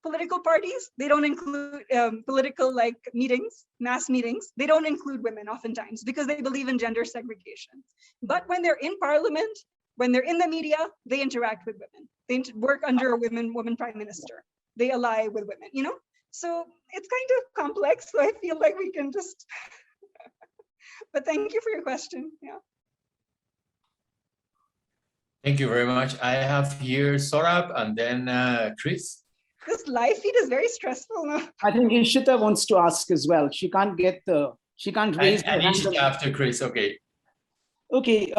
political parties, they don't include political meetings, mass meetings. They don't include women oftentimes because they believe in gender segregation. But when they're in parliament, when they're in the media, they interact with women. They work under a woman prime minister. They ally with women, So it's kind of complex. So I feel like we can just, but thank you for your question. Yeah. Thank you very much. I have here Sorab and then Chris. This live feed is very stressful now. I think Ishita wants to ask as well. She can't raise her and hand. Ishita after Chris, okay. Okay,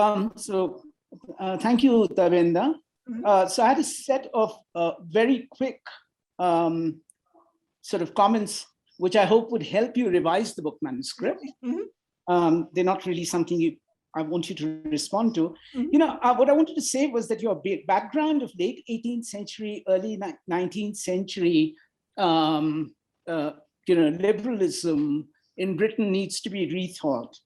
thank you, Tabinda. So I had a set of very quick sort of comments, which I hope would help you revise the book manuscript. They're not really something I want you to respond to. What I wanted to say was that your background of late 18th century, early 19th century, liberalism in Britain needs to be rethought.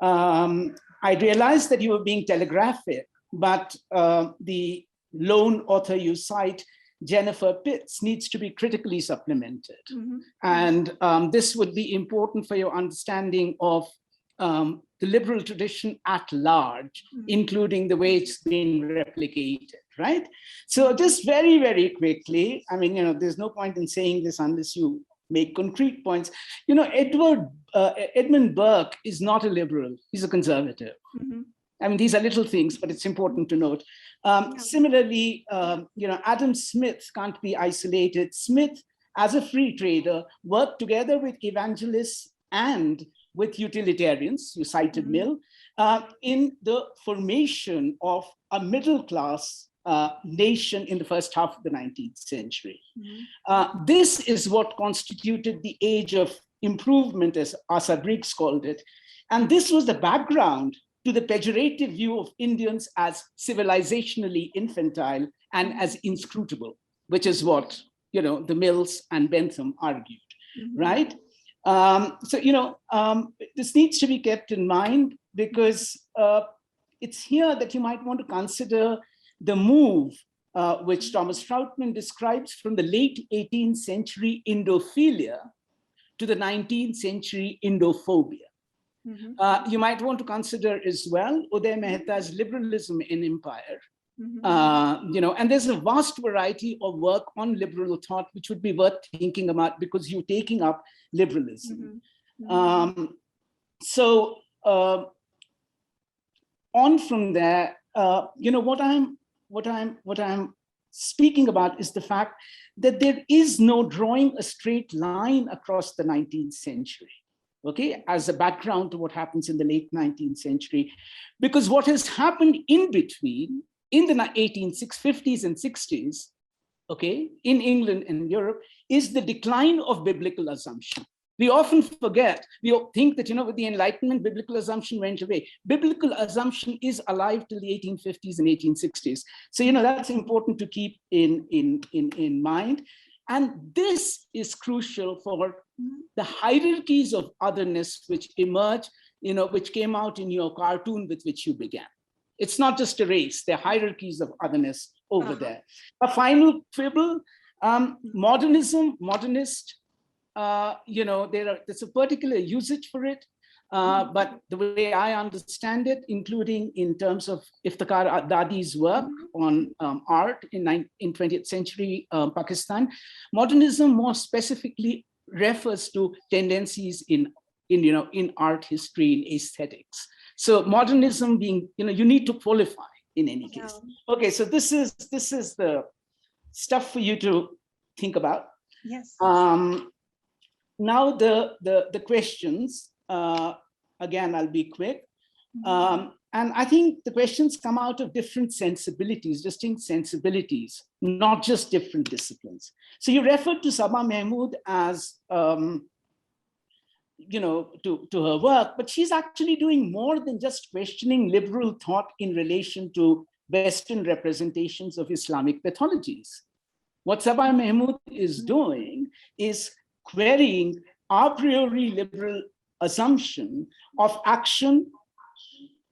I realized that you were being telegraphic, but the lone author you cite, Jennifer Pitts, needs to be critically supplemented. And this would be important for your understanding of the liberal tradition at large, including the way it's been replicated, right? So just very, very quickly, I mean, there's no point in saying this unless you make concrete points. Edmund Burke is not a liberal, he's a conservative. I mean, these are little things, but it's important to note. Similarly, Adam Smith can't be isolated. Smith, as a free trader, worked together with evangelists and with utilitarians, you cited Mill, in the formation of a middle-class nation in the first half of the 19th century. This is what constituted the age of improvement, as Asa Briggs called it. And this was the background to the pejorative view of Indians as civilizationally infantile and as inscrutable, which is what the Mills and Bentham argued, right? This needs to be kept in mind because it's here that you might want to consider the move which Thomas Troutman describes from the late 18th century Indophilia to the 19th century Indophobia. You might want to consider as well Uday Mehta's liberalism in empire. And there's a vast variety of work on liberal thought which would be worth thinking about because you're taking up liberalism. On from there, what I'm speaking about is the fact that there is no drawing a straight line across the 19th century. Okay, as a background to what happens in the late 19th century, because what has happened in between in the 1850s and 60s, okay, in England and Europe, is the decline of biblical assumption. We often forget, we think that, with the Enlightenment, biblical assumption went away. Biblical assumption is alive till the 1850s and 1860s. So, that's important to keep in mind. And this is crucial for the hierarchies of otherness which emerge, which came out in your cartoon with which you began. It's not just a race, there are hierarchies of otherness over there. A final quibble, modernist, there's a particular usage for it, but the way I understand it, including in terms of Iftikhar Dadi's work on art in 20th century Pakistan, modernism more specifically refers to tendencies in art history, in aesthetics. So modernism being, you need to qualify in any case. Okay, so this is the stuff for you to think about. Yes. Now the questions, again, I'll be quick. And I think the questions come out of different sensibilities, distinct sensibilities, not just different disciplines. So you referred to Sabah Mahmood as, to her work, but she's actually doing more than just questioning liberal thought in relation to Western representations of Islamic pathologies. What Sabah Mahmood is doing is querying a priori liberal assumption of action,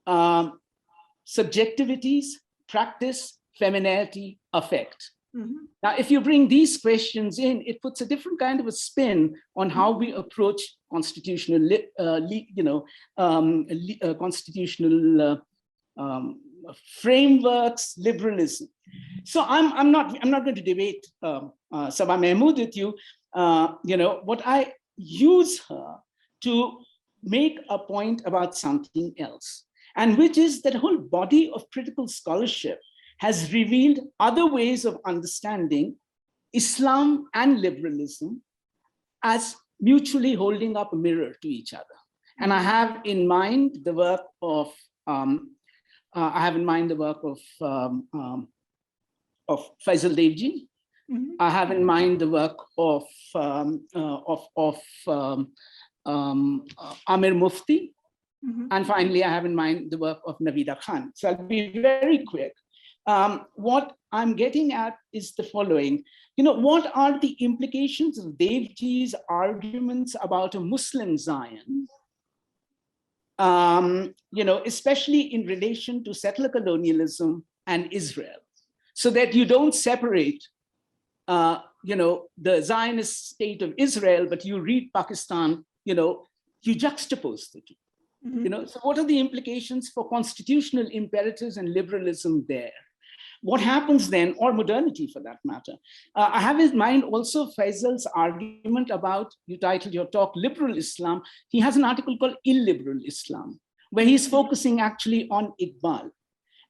subjectivities, practice, femininity, affect. Mm-hmm. Now, if you bring these questions in, it puts a different kind of a spin on how we approach constitutional, constitutional frameworks, liberalism. So I'm not going to debate Sabah Mahmood with you. What I use her to make a point about something else, and which is that whole body of critical scholarship has revealed other ways of understanding Islam and liberalism as mutually holding up a mirror to each other. And I have in mind the work of Faisal Devji. Mm-hmm. I have in mind the work of Amir Mufti. Mm-hmm. And finally, I have in mind the work of Navida Khan. So I'll be very quick. What I'm getting at is the following. What are the implications of Devji's arguments about a Muslim Zion, especially in relation to settler colonialism and Israel, so that you don't separate, the Zionist state of Israel, but you read Pakistan, you juxtapose the two. Mm-hmm. So what are the implications for constitutional imperatives and liberalism there? What happens then, or modernity for that matter? I have in mind also Faisal's argument about, you titled your talk, Liberal Islam. He has an article called Illiberal Islam, where he's focusing actually on Iqbal.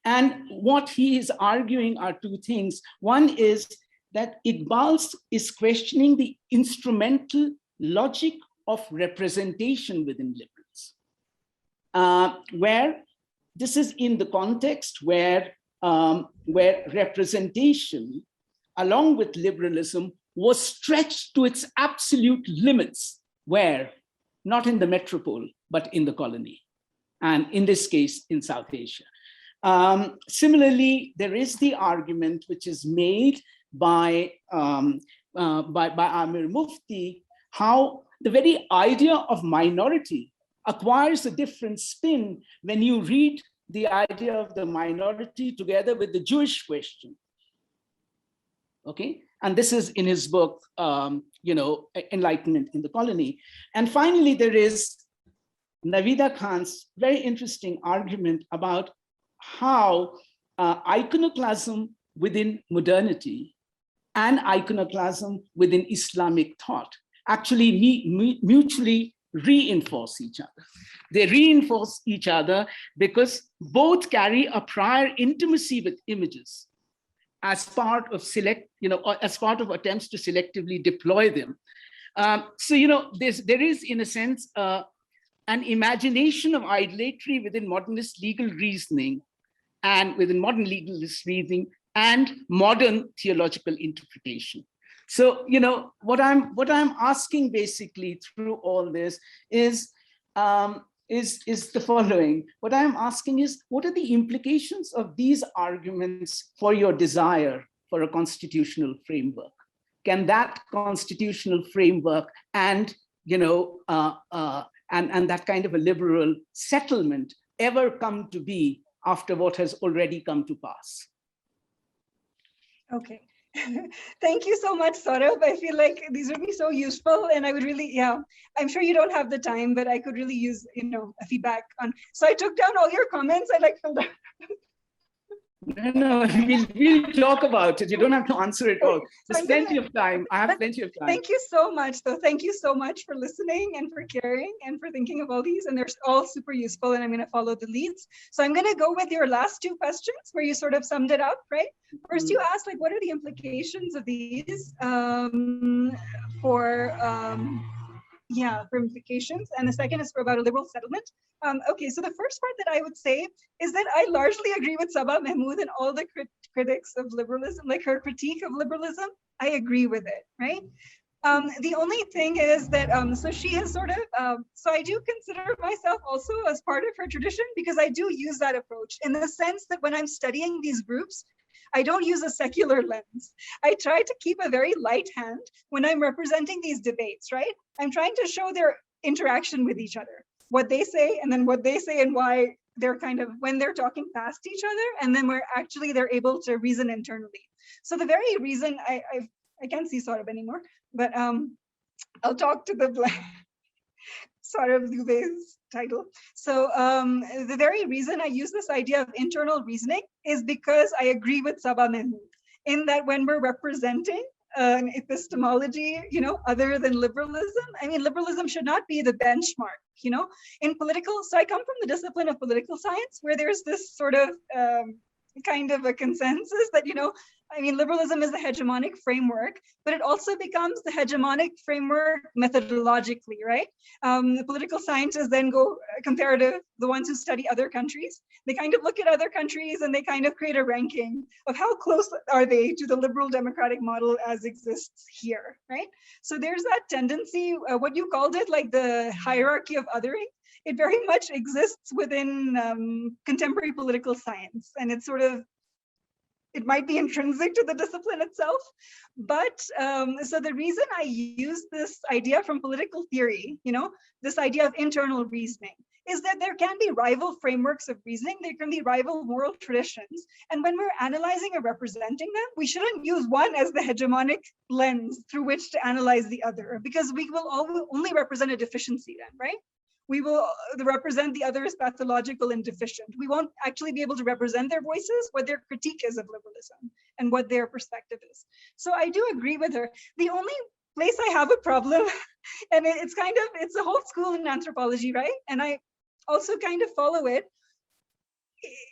And what he is arguing are two things. One is that Iqbal is questioning the instrumental logic of representation within liberals, where this is in the context where representation, along with liberalism, was stretched to its absolute limits, where not in the metropole, but in the colony, and in this case, in South Asia. Similarly, there is the argument which is made by Amir Mufti, how the very idea of minority acquires a different spin when you read the idea of the minority together with the Jewish question. Okay, and this is in his book, Enlightenment in the Colony. And finally, there is Navida Khan's very interesting argument about how iconoclasm within modernity and iconoclasm within Islamic thought actually mutually reinforce each other. They reinforce each other because both carry a prior intimacy with images as part of as part of attempts to selectively deploy them. There is, in a sense, an imagination of idolatry within modernist legal reasoning and within modern legalist reasoning and modern theological interpretation. So, what I'm asking basically through all this is the following. What I'm asking is, what are the implications of these arguments for your desire for a constitutional framework? Can that constitutional framework and that kind of a liberal settlement ever come to be after what has already come to pass? Okay. Thank you so much, Saurabh. I feel like these would be so useful, and I would really, I'm sure you don't have the time, but I could really use, a feedback on. So I took down all your comments. I filled out. No, we'll talk about it. You don't have to answer it all. There's plenty of time. I have plenty of time. Thank you so much, though. Thank you so much for listening and for caring and for thinking of all these. And they're all super useful, and I'm going to follow the leads. So I'm going to go with your last two questions where you sort of summed it up, right? First, you asked, what are the implications of these for implications, and the second is about a liberal settlement. Okay, so the first part that I would say is that I largely agree with Sabah Mahmood and all the critics of liberalism, like her critique of liberalism. I agree with it, right? The only thing is that, so she is sort of, so I do consider myself also as part of her tradition, because I do use that approach in the sense that when I'm studying these groups, I don't use a secular lens. I try to keep a very light hand when I'm representing these debates, right? I'm trying to show their interaction with each other, what they say, and then what they say and why they're kind of, when they're talking past each other, and then they're able to reason internally. So the very reason I can't see Saurabh anymore, but I'll talk to the Saurabh Dubey's title. So the very reason I use this idea of internal reasoning is because I agree with Sabah Mahmood in that when we're representing an epistemology, other than liberalism, I mean, liberalism should not be the benchmark, in political. So I come from the discipline of political science, where there's this sort of kind of a consensus that, I mean, liberalism is the hegemonic framework, but it also becomes the hegemonic framework methodologically, right? The political scientists then go comparative, the ones who study other countries, they kind of look at other countries and they kind of create a ranking of how close are they to the liberal democratic model as exists here, right? So there's that tendency, what you called it, like the hierarchy of othering, it very much exists within contemporary political science. And it's sort of, it might be intrinsic to the discipline itself, but so the reason I use this idea from political theory, this idea of internal reasoning, is that there can be rival frameworks of reasoning, there can be rival moral traditions, and when we're analyzing or representing them, we shouldn't use one as the hegemonic lens through which to analyze the other, because we will only represent a deficiency then, right? We will represent the other as pathological and deficient. We won't actually be able to represent their voices, what their critique is of liberalism and what their perspective is. So I do agree with her. The only place I have a problem, and it's a whole school in anthropology, right? And I also kind of follow it,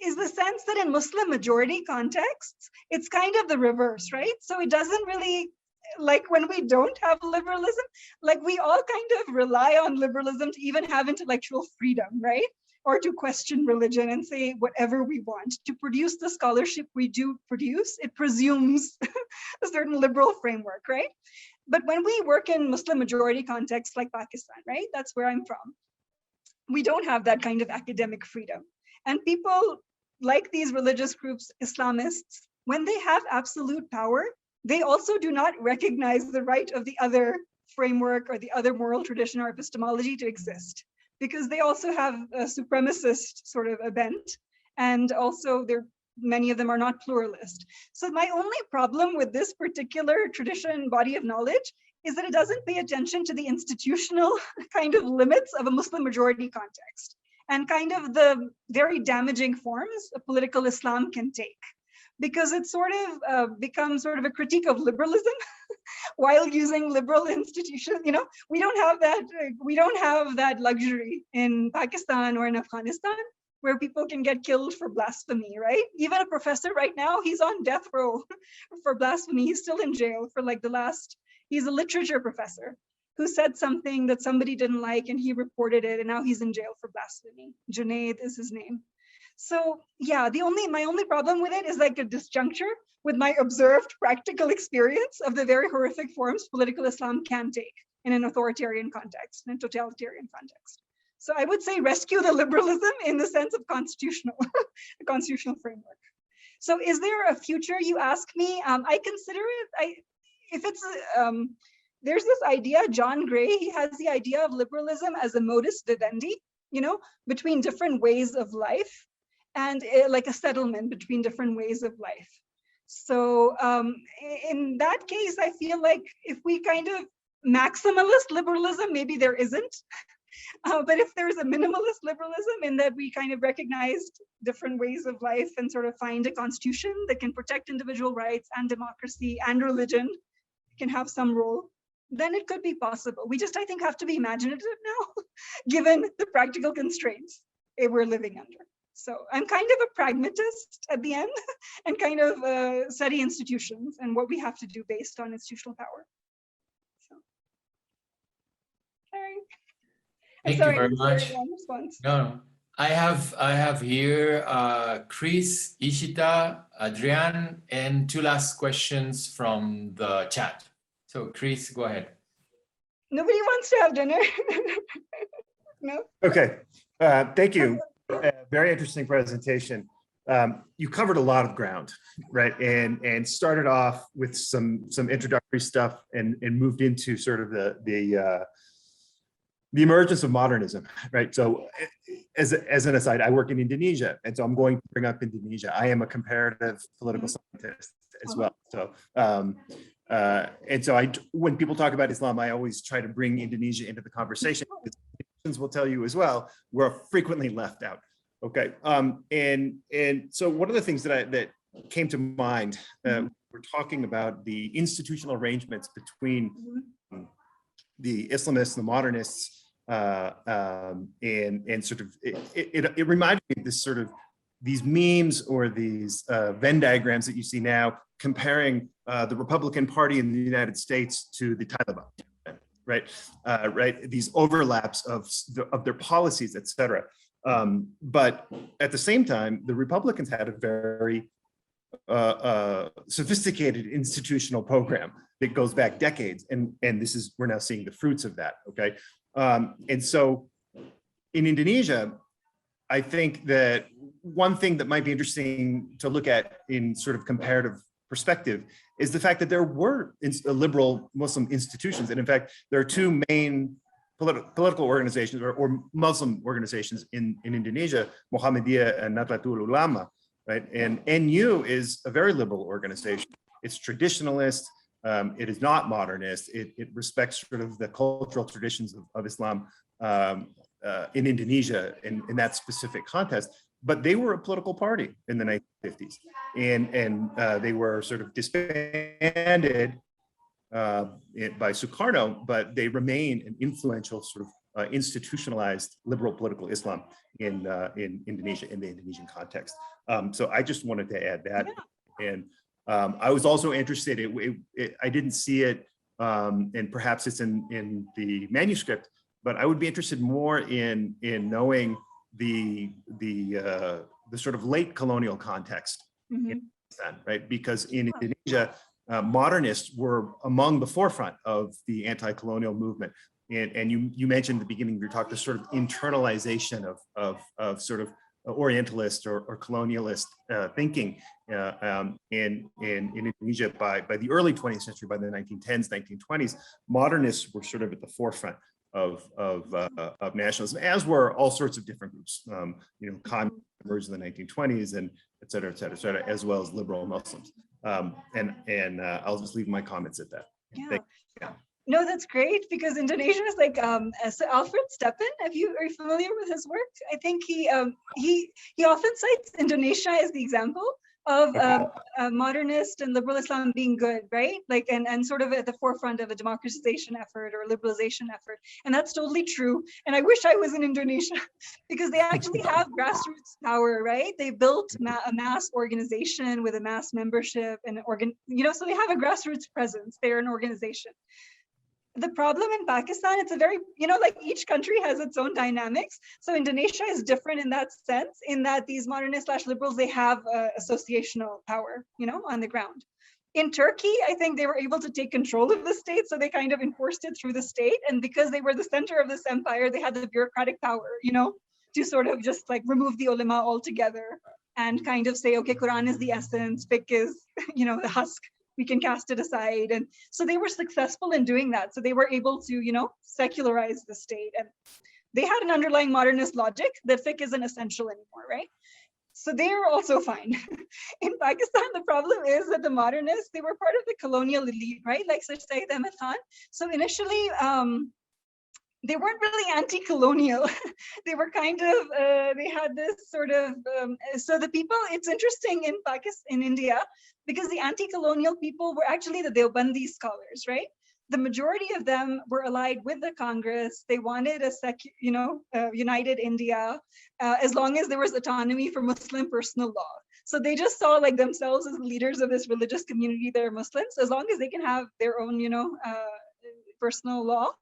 is the sense that in Muslim majority contexts, it's kind of the reverse, right? So it doesn't really, like when we don't have liberalism, like we all kind of rely on liberalism to even have intellectual freedom, right? Or to question religion and say whatever we want. To produce the scholarship we do produce, it presumes a certain liberal framework, right? But when we work in Muslim majority contexts like Pakistan, right? That's where I'm from. We don't have that kind of academic freedom. And people like these religious groups, Islamists, when they have absolute power, they also do not recognize the right of the other framework or the other moral tradition or epistemology to exist, because they also have a supremacist sort of a bent, and also many of them are not pluralist. So my only problem with this particular tradition body of knowledge is that it doesn't pay attention to the institutional kind of limits of a Muslim majority context and kind of the very damaging forms a political Islam can take. Because it sort of becomes sort of a critique of liberalism while using liberal institutions. We don't have that luxury in Pakistan or in Afghanistan, where people can get killed for blasphemy, right? Even a professor right now, he's on death row for blasphemy. He's still in jail for he's a literature professor who said something that somebody didn't like and he reported it, and now he's in jail for blasphemy. Junaid is his name. So yeah, my only problem with it is like a disjuncture with my observed practical experience of the very horrific forms political Islam can take in an authoritarian context, in a totalitarian context. So I would say rescue the liberalism in the sense of constitutional, a constitutional framework. So is there a future, you ask me? I consider it, there's this idea, John Gray, he has the idea of liberalism as a modus vivendi, between different ways of life, and like a settlement between different ways of life. So in that case, I feel like if we kind of maximalist liberalism, maybe there isn't. But if there's a minimalist liberalism in that we kind of recognized different ways of life and sort of find a constitution that can protect individual rights and democracy and religion can have some role, then it could be possible. We just, I think, have to be imaginative now, given the practical constraints we're living under. So I'm kind of a pragmatist at the end and kind of study institutions and what we have to do based on institutional power. So, sorry. Thank you very much. No, I have here Chris, Ishita, Adrian, and two last questions from the chat. So Chris, go ahead. Nobody wants to have dinner. No. Okay, thank you. Very interesting presentation. You covered a lot of ground, right? And started off with some introductory stuff and moved into sort of the emergence of modernism, right? So as an aside, I work in Indonesia, and so I'm going to bring up Indonesia. I am a comparative political scientist as well. So and so when people talk about Islam, I always try to bring Indonesia into the conversation. Because will tell you as well, we're frequently left out. Okay, and so one of the things that came to mind, we're talking about the institutional arrangements between the Islamists, the modernists, and sort of it reminded me of this sort of these memes or these Venn diagrams that you see now comparing the Republican Party in the United States to the Taliban, right? Right, these overlaps of their policies, et cetera. But at the same time, the Republicans had a very sophisticated institutional program that goes back decades, and we're now seeing the fruits of that. Okay, and so in Indonesia, I think that one thing that might be interesting to look at in sort of comparative perspective is the fact that there were liberal Muslim institutions, and in fact, there are two main political organizations or Muslim organizations in Indonesia, Muhammadiyah and Nahdlatul Ulama, right? And NU is a very liberal organization. It's traditionalist. It is not modernist. It respects sort of the cultural traditions of Islam in Indonesia in that specific context. But they were a political party in the 1950s, and they were sort of disbanded by Sukarno, but they remain an influential sort of institutionalized liberal political Islam in Indonesia, in the Indonesian context. So I just wanted to add that. Yeah. And I was also interested, I didn't see it, and perhaps it's in the manuscript, but I would be interested more in knowing the sort of late colonial context, in Pakistan, right? Because in Indonesia, modernists were among the forefront of the anti-colonial movement. And you mentioned at the beginning of your talk, this sort of internalization of sort of Orientalist or colonialist thinking in Indonesia by the early 20th century, by the 1910s, 1920s. Modernists were sort of at the forefront of nationalism, as were all sorts of different groups. Communists emerged in the 1920s, and et cetera, as well as liberal Muslims. And I'll just leave my comments at that. Yeah. No, that's great, because Indonesia is like so Alfred Stepan. Are you familiar with his work? I think he often cites Indonesia as the example of modernist and liberal Islam being good, right? Like and sort of at the forefront of a democratization effort or liberalization effort. And that's totally true. And I wish I was in Indonesia, because they actually have grassroots power, right? They built a mass organization with a mass membership and so they have a grassroots presence. They're an organization. The problem in Pakistan, it's a very, like each country has its own dynamics. So Indonesia is different in that sense, in that these modernist/liberals, they have associational power, on the ground. In Turkey, I think they were able to take control of the state, so they kind of enforced it through the state. And because they were the center of this empire, they had the bureaucratic power, to sort of just like remove the ulama altogether and kind of say, okay, Quran is the essence, fiqh is, the husk. We can cast it aside. And so they were successful in doing that. So they were able to, secularize the state. And they had an underlying modernist logic that fiqh isn't essential anymore, right? So they were also fine. In Pakistan, the problem is that the modernists, they were part of the colonial elite, right? Like Sir Syed Ahmed Khan. So initially, they weren't really anti-colonial. They were kind of, they had this sort of, so the people, it's interesting in Pakistan, in India, because the anti-colonial people were actually the Deobandi scholars, right? The majority of them were allied with the Congress. They wanted a united India, as long as there was autonomy for Muslim personal law. So they just saw like themselves as leaders of this religious community that are Muslims, as long as they can have their own, personal law.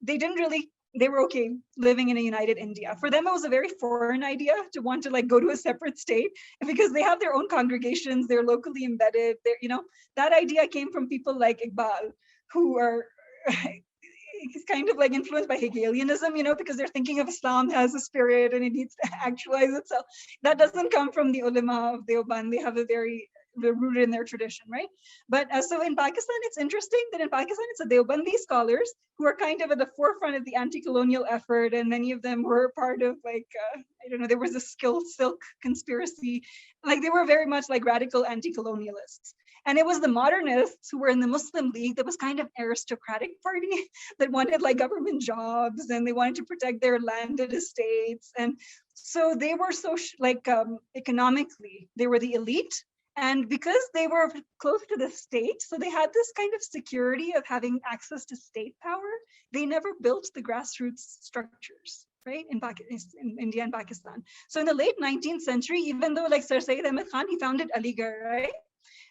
They were okay living in a united India. For them, it was a very foreign idea to want to like go to a separate state, because they have their own congregations, they're locally embedded. That idea came from people like Iqbal, who are, he's kind of like influenced by Hegelianism, you know, because they're thinking of Islam as a spirit and it needs to actualize itself. That doesn't come from the ulama of Deoband. They have they're rooted in their tradition, right? But so in Pakistan, it's interesting that in Pakistan, it's the Deobandi scholars who are kind of at the forefront of the anti-colonial effort. And many of them were part of like, I don't know, there was a silk conspiracy. Like they were very much like radical anti-colonialists. And it was the modernists who were in the Muslim League that was kind of aristocratic party that wanted like government jobs and they wanted to protect their landed estates. And so they were economically, they were the elite. And because they were close to the state, so they had this kind of security of having access to state power, they never built the grassroots structures, right, in India and Pakistan. So in the late 19th century, even though like Sir Sayyid Ahmed Khan, he founded Aligarh, right?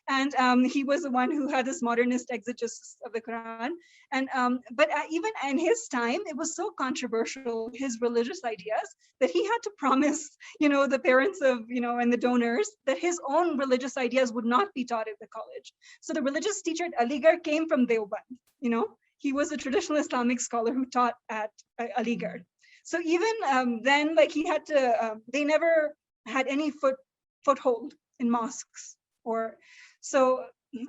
And he was the one who had this modernist exegesis of the Quran. And but even in his time, it was so controversial, his religious ideas, that he had to promise, you know, the parents of, you know, and the donors that his own religious ideas would not be taught at the college. So the religious teacher at Aligarh came from Deoband, you know, he was a traditional Islamic scholar who taught at Aligarh. So even then, like he had to, they never had any foothold in mosques or. So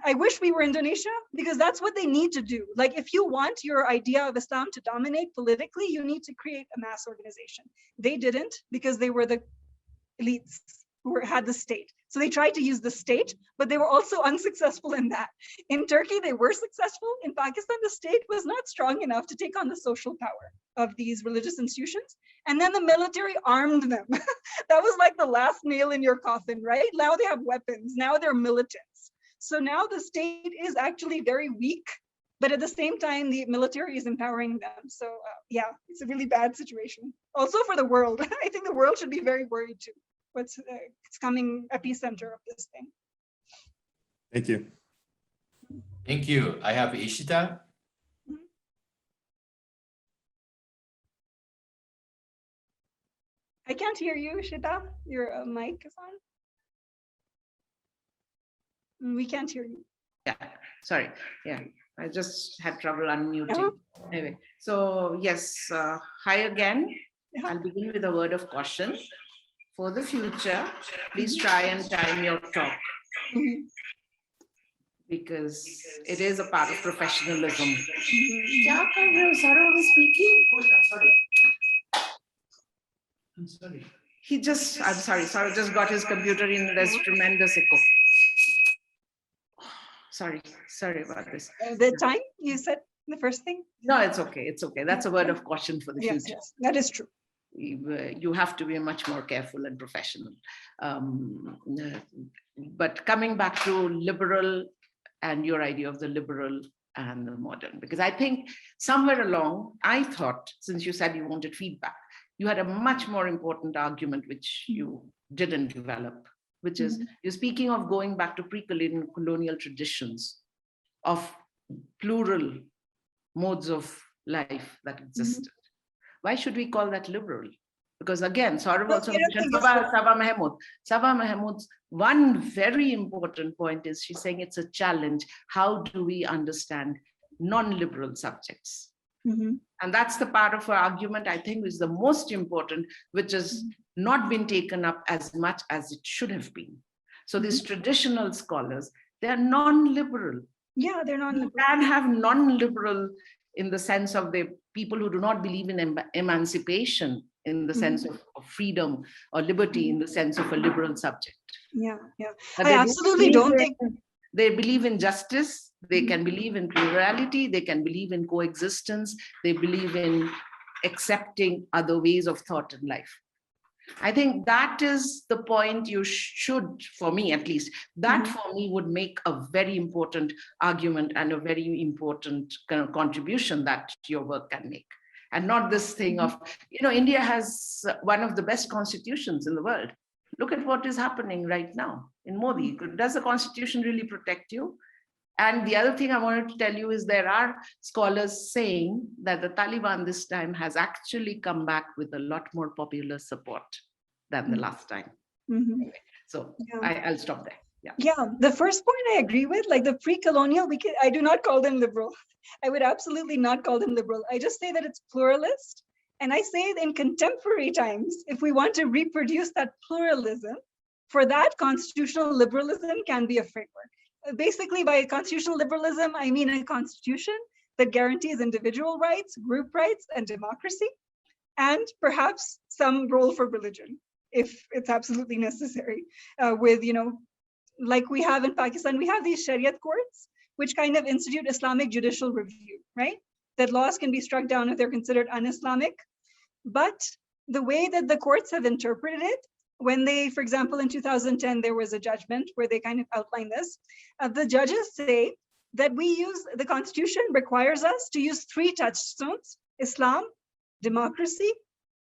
I wish we were Indonesia because that's what they need to do. Like if you want your idea of Islam to dominate politically, you need to create a mass organization. They didn't because they were the elites who had the state. So they tried to use the state, but they were also unsuccessful in that. In Turkey, they were successful. In Pakistan, the state was not strong enough to take on the social power of these religious institutions. And then the military armed them. That was like the last nail in your coffin, right? Now they have weapons. Now they're militants. So now the state is actually very weak, but at the same time, the military is empowering them. So yeah, it's a really bad situation. Also for the world, I think the world should be very worried too. What's it's coming epicenter of this thing. Thank you. Thank you. I have Ishita. I can't hear you, Ishita. Your mic is on. We can't hear you. Yeah, sorry. Yeah, I just had trouble unmuting. Anyway, so yes, hi again. I'll begin with a word of caution. For the future, please try and time your talk. Because it is a part of professionalism. Sarah was speaking. I'm sorry. I'm sorry, Sarah just got his computer in, there's tremendous echo. Sorry about this. The time you said the first thing? No, it's okay. It's okay. That's a word of caution for the future. Yes, that is true. You have to be much more careful and professional. But coming back to liberal and your idea of the liberal and the modern, because I think somewhere along, I thought, since you said you wanted feedback, you had a much more important argument, which you didn't develop, which is you're speaking of going back to pre-colonial traditions of plural modes of life that existed. Why should we call that liberal? Because again, Saurav also mentioned Sabah Mahmood. Sabah Mahmood's one very important point is she's saying it's a challenge. How do we understand non-liberal subjects? And that's the part of her argument I think is the most important, which has not been taken up as much as it should have been. So these traditional scholars, they're non-liberal. Yeah, they're non-liberal. You can have non-liberal in the sense of the people who do not believe in emancipation in the sense of freedom or liberty in the sense of a liberal subject. Yeah. I absolutely don't think they believe in justice, they can believe in plurality, they can believe in coexistence, they believe in accepting other ways of thought in life. I think that is the point you should, for me at least, that for me would make a very important argument and a very important kind of contribution that your work can make. And not this thing of, India has one of the best constitutions in the world. Look at what is happening right now in Modi. Does the constitution really protect you? And the other thing I wanted to tell you is there are scholars saying that the Taliban this time has actually come back with a lot more popular support than the last time. So I'll stop there. Yeah, the first point I agree with, like the pre-colonial, I do not call them liberal. I would absolutely not call them liberal. I just say that it's pluralist. And I say that in contemporary times, if we want to reproduce that pluralism, for that, constitutional liberalism can be a framework. Basically, by constitutional liberalism, I mean a constitution that guarantees individual rights, group rights, and democracy, and perhaps some role for religion, if it's absolutely necessary, with, like we have in Pakistan, we have these Shariat Courts, which kind of institute Islamic judicial review, right? That laws can be struck down if they're considered un-Islamic. But the way that the courts have interpreted it, when they, for example, in 2010, there was a judgment where they kind of outline this. The judges say that the Constitution requires us to use 3 touchstones: Islam, democracy,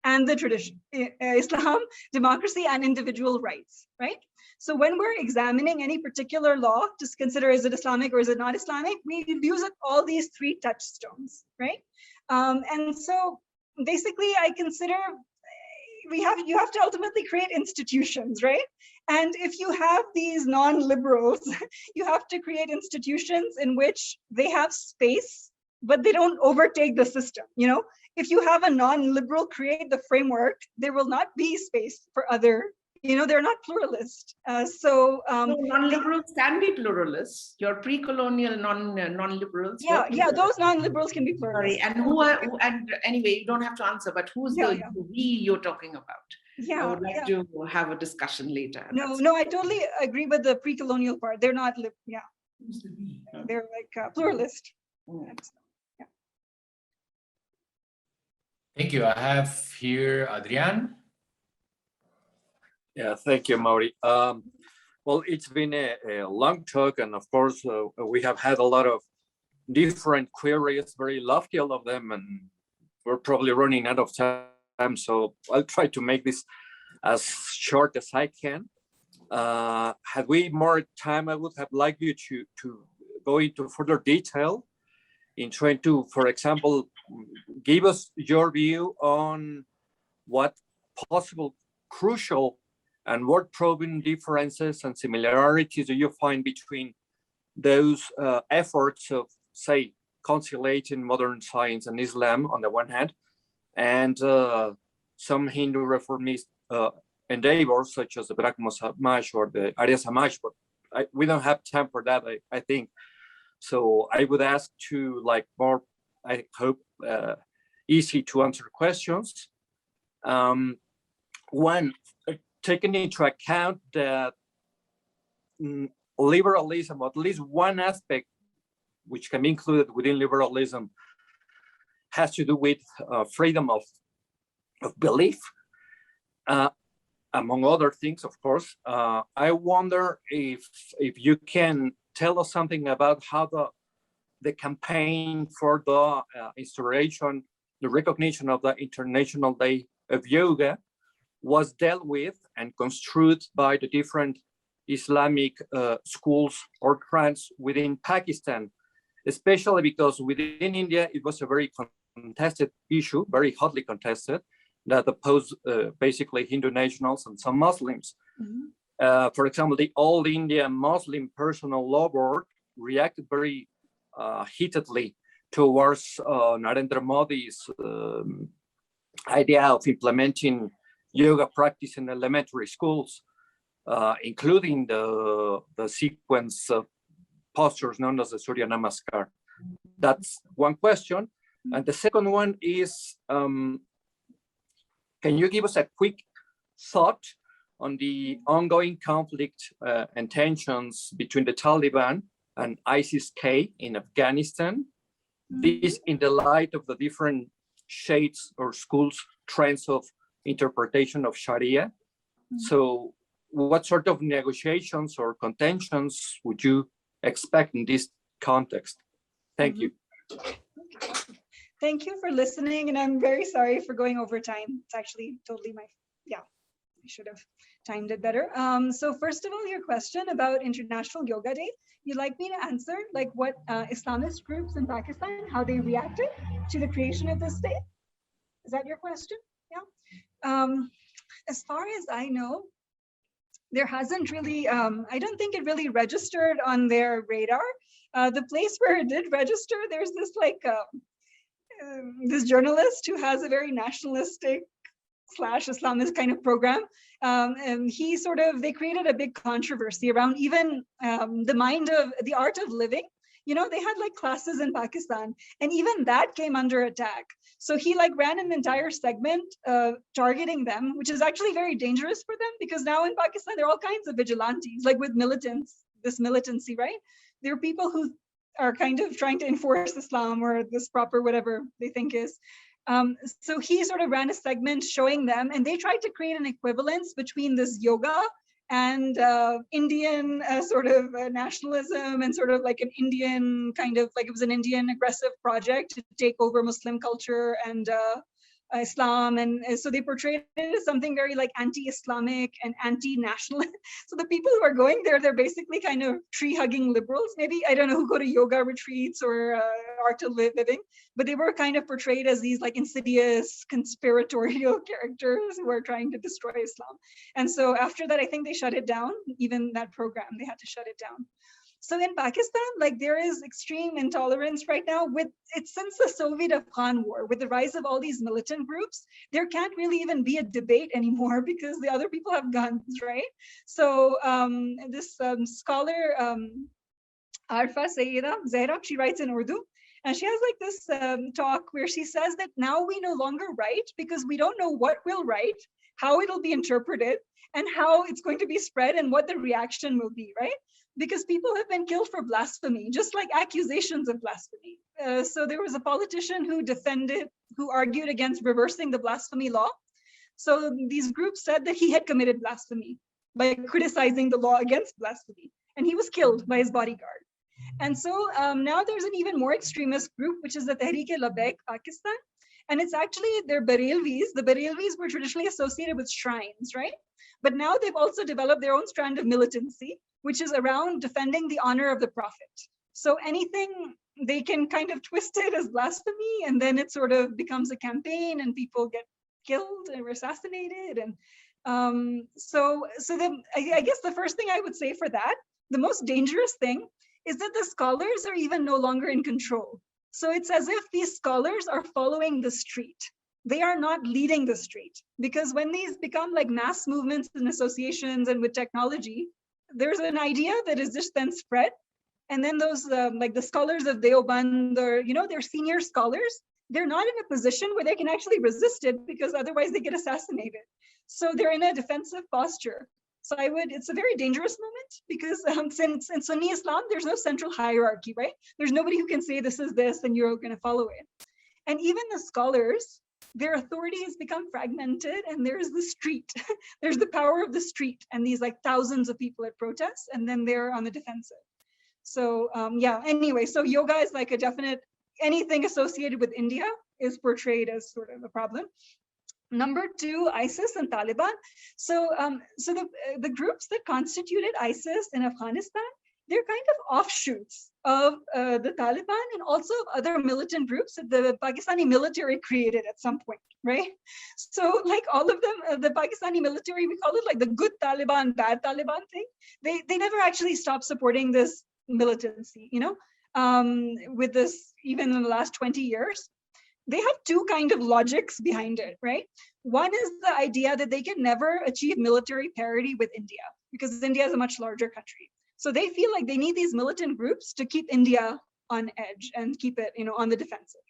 and the tradition. Islam, democracy, and individual rights, right? So when we're examining any particular law to consider, is it Islamic or is it not Islamic, we use all these 3 touchstones, right? And so basically I consider you have to ultimately create institutions, right? And if you have these non-liberals, you have to create institutions in which they have space, but they don't overtake the system, If you have a non-liberal create the framework, there will not be space for other, they're not pluralist. So non-liberals can be pluralists. Your pre-colonial non-liberals. Yeah, those non-liberals can be pluralists. Sorry, and anyway, you don't have to answer, but who's the we you're talking about? Yeah, I would like to have a discussion later. No, I totally agree with the pre-colonial part. They're not, they're like pluralist. Yeah. Thank you. I have here Adrian. Yeah, thank you, Mauri. Well, it's been a long talk, and of course, we have had a lot of different queries, very lofty, all of them, and we're probably running out of time. So I'll try to make this as short as I can. Had we more time, I would have liked you to go into further detail in trying to, for example, give us your view on what possible crucial and word-probing differences and similarities do you find between those efforts of, say, conciliating modern science and Islam on the one hand, and some Hindu reformist endeavors such as the Brahmo Samaj or the Arya Samaj, but we don't have time for that, I think. So I would ask to more, I hope, easy to answer questions. One, taking into account that liberalism, or at least one aspect which can be included within liberalism, has to do with freedom of belief, among other things, of course. I wonder if you can tell us something about how the campaign for the instauration, the recognition of the International Day of Yoga was dealt with and construed by the different Islamic schools or trends within Pakistan, especially because within India, it was a very contested issue, very hotly contested, that opposed basically Hindu nationals and some Muslims. Mm-hmm. For example, the All India Muslim Personal Law Board reacted very heatedly towards Narendra Modi's idea of implementing yoga practice in elementary schools, including the sequence of postures known as the Surya Namaskar. That's one question. And the second one is, can you give us a quick thought on the ongoing conflict and tensions between the Taliban and ISIS-K in Afghanistan? This in the light of the different shades or schools, trends of interpretation of Sharia. So what sort of negotiations or contentions would you expect in this context? Thank you. Thank you for listening, and I'm very sorry for going over time. It's actually totally I should have timed it better. So first of all, your question about International Yoga Day, you'd like me to answer what Islamist groups in Pakistan, how they reacted to the creation of this day? Is that your question? Yeah. As far as I know, there hasn't really, I don't think it really registered on their radar. The place where it did register, there's this like, this journalist who has a very nationalistic / Islamist kind of program. And he they created a big controversy around even the art of living. You know, they had like classes in Pakistan, and even that came under attack. So he like ran an entire segment targeting them, which is actually very dangerous for them, because now in Pakistan, there are all kinds of vigilantes, like with this militancy, right? There are people who are kind of trying to enforce Islam or this proper whatever they think is. So he sort of ran a segment showing them, and they tried to create an equivalence between this yoga and Indian sort of nationalism, and sort of like an Indian kind of like, it was an Indian aggressive project to take over Muslim culture and Islam. And so they portrayed it as something very like anti-Islamic and anti-national. So the people who are going there, they're basically kind of tree-hugging liberals, maybe, I don't know, who go to yoga retreats or art of living, but they were kind of portrayed as these like insidious conspiratorial characters who are trying to destroy Islam. And so after that, I think they shut it down, even that program, they had to shut it down. So in Pakistan, like there is extreme intolerance right now since the Soviet Afghan war, with the rise of all these militant groups, there can't really even be a debate anymore because the other people have guns, right? So this scholar, Arfa Sayyida Zahra, she writes in Urdu, and she has like this talk where she says that now we no longer write because we don't know what we'll write, how it'll be interpreted, and how it's going to be spread and what the reaction will be, right? Because people have been killed for blasphemy, just like accusations of blasphemy. So there was a politician who argued against reversing the blasphemy law. So these groups said that he had committed blasphemy by criticizing the law against blasphemy, and he was killed by his bodyguard. And so now there's an even more extremist group, which is the Tehreek-e-Labbaik Pakistan. And it's actually their Barelvis. The Barelvis were traditionally associated with shrines, right? But now they've also developed their own strand of militancy, which is around defending the honor of the Prophet. So anything, they can kind of twist it as blasphemy, and then it sort of becomes a campaign and people get killed or assassinated. And I guess the first thing I would say for that, the most dangerous thing is that the scholars are even no longer in control. So it's as if these scholars are following the street. They are not leading the street, because when these become like mass movements and associations and with technology, there's an idea that is just then spread. And then those like the scholars of Deoband, or, you know, they're senior scholars, they're not in a position where they can actually resist it, because otherwise they get assassinated. So they're in a defensive posture. So it's a very dangerous moment, because since in Sunni Islam, there's no central hierarchy, right? There's nobody who can say this is this and you're going to follow it. And even the scholars, their authority has become fragmented, and there's the street. There's the power of the street and these like thousands of people at protests, and then they're on the defensive. So yeah, anyway, so yoga is like a definite, anything associated with India is portrayed as sort of a problem. Number two, ISIS and Taliban. So the groups that constituted ISIS in Afghanistan, they're kind of offshoots of the Taliban and also of other militant groups that the Pakistani military created at some point, right? So like all of them, the Pakistani military, we call it like the good Taliban, bad Taliban thing. They never actually stopped supporting this militancy, you know, with this, even in the last 20 years. They have two kind of logics behind it, right? One is the idea that they can never achieve military parity with India, because India is a much larger country. So they feel like they need these militant groups to keep India on edge and keep it, you know, on the defensive.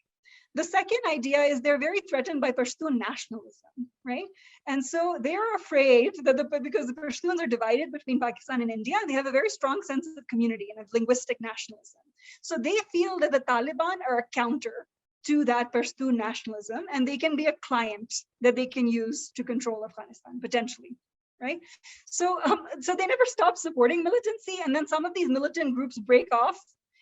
The second idea is they're very threatened by Pashtun nationalism, right? And so they're afraid that because the Pashtuns are divided between Pakistan and India, they have a very strong sense of community and of linguistic nationalism. So they feel that the Taliban are a counter to that Pashtun nationalism, and they can be a client that they can use to control Afghanistan, potentially, right? So they never stop supporting militancy, and then some of these militant groups break off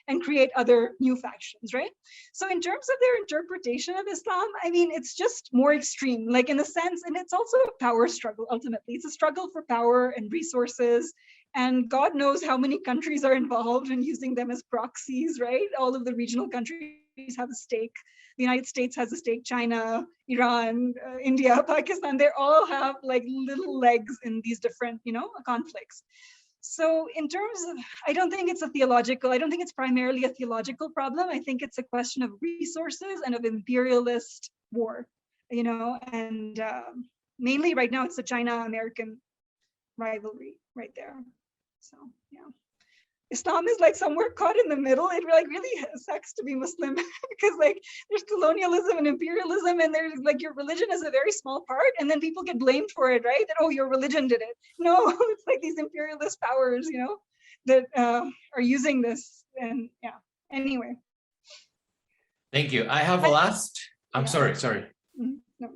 and create other new factions, right? So in terms of their interpretation of Islam, I mean, it's just more extreme, like in the sense, and it's also a power struggle, ultimately. It's a struggle for power and resources, and God knows how many countries are involved in using them as proxies, right? All of the regional countries countries have a stake. The United States has a stake, China, Iran, India, Pakistan, they all have like little legs in these different, conflicts. So in terms of, I don't think it's primarily a theological problem. I think it's a question of resources and of imperialist war, and mainly right now it's the China-American rivalry right there. So yeah, Islam is like somewhere caught in the middle. It like really sucks to be Muslim because like there's colonialism and imperialism, and there's like your religion is a very small part, and then people get blamed for it, right? That, oh, your religion did it. No, it's like these imperialist powers, that are using this. And yeah, anyway. Thank you. I have a last, I'm Yeah. sorry. No,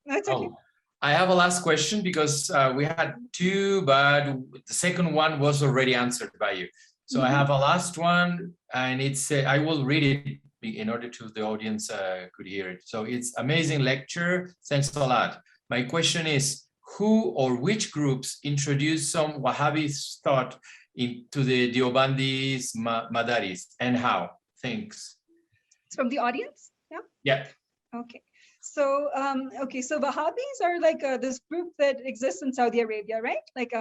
that's okay. Oh, I have a last question because we had two, but the second one was already answered by you. So I have a last one, and it's I will read it in order to the audience could hear it. So it's amazing lecture. Thanks a lot. My question is, who or which groups introduced some Wahhabi thought into the Deobandis Madaris, and how? Thanks. It's from the audience. Yeah. Yeah. Okay. So, so Wahhabis are like this group that exists in Saudi Arabia, right? Like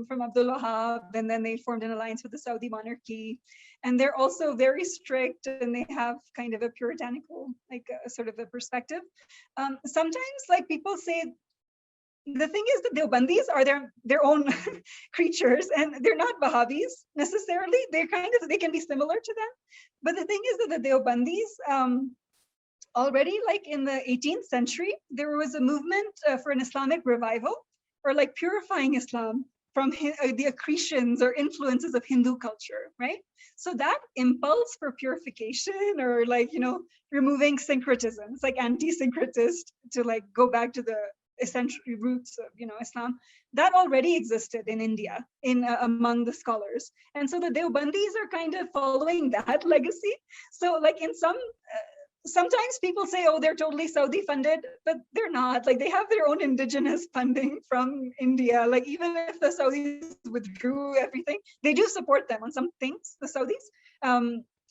from Abdul Wahab, and then they formed an alliance with the Saudi monarchy. And they're also very strict, and they have kind of a puritanical, like sort of a perspective. Sometimes like people say, the thing is that Deobandis are their own creatures, and they're not Wahhabis necessarily. They can be similar to them. But the thing is that the Deobandis, already like in the 18th century, there was a movement for an Islamic revival, or like purifying Islam from the accretions or influences of Hindu culture, right? So that impulse for purification, or like, removing syncretism, it's like anti-syncretist, to like go back to the essential roots of, Islam, that already existed in India among the scholars. And so the Deobandis are kind of following that legacy. So like in sometimes people say, oh, they're totally Saudi funded, but they're not. Like they have their own indigenous funding from India. Like even if the Saudis withdrew everything, they do support them on some things, the Saudis.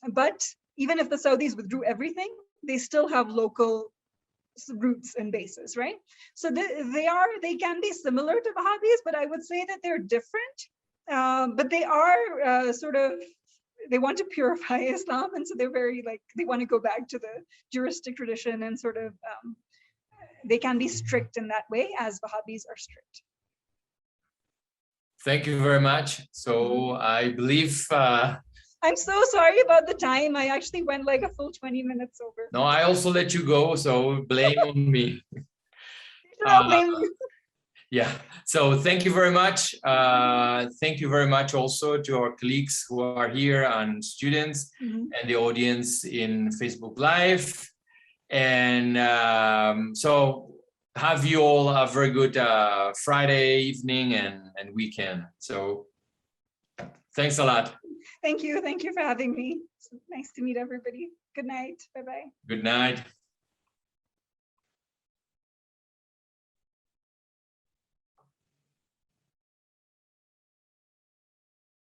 But even if the Saudis withdrew everything, they still have local roots and bases, right? So they can be similar to Wahhabis, but I would say that they're different. But they are they want to purify Islam, and so they're very they want to go back to the juristic tradition, and sort of they can be strict in that way as Wahhabis are strict. Thank you very much. So I believe I'm so sorry about the time. I actually went like a full 20 minutes over. no, I also let you go, so blame on me. I'll blame you. Yeah, so thank you very much. Thank you very much also to our colleagues who are here, and students, and the audience in Facebook Live. And so have you all a very good Friday evening and weekend. So thanks a lot. Thank you. Thank you for having me. It's nice to meet everybody. Good night. Bye-bye. Good night.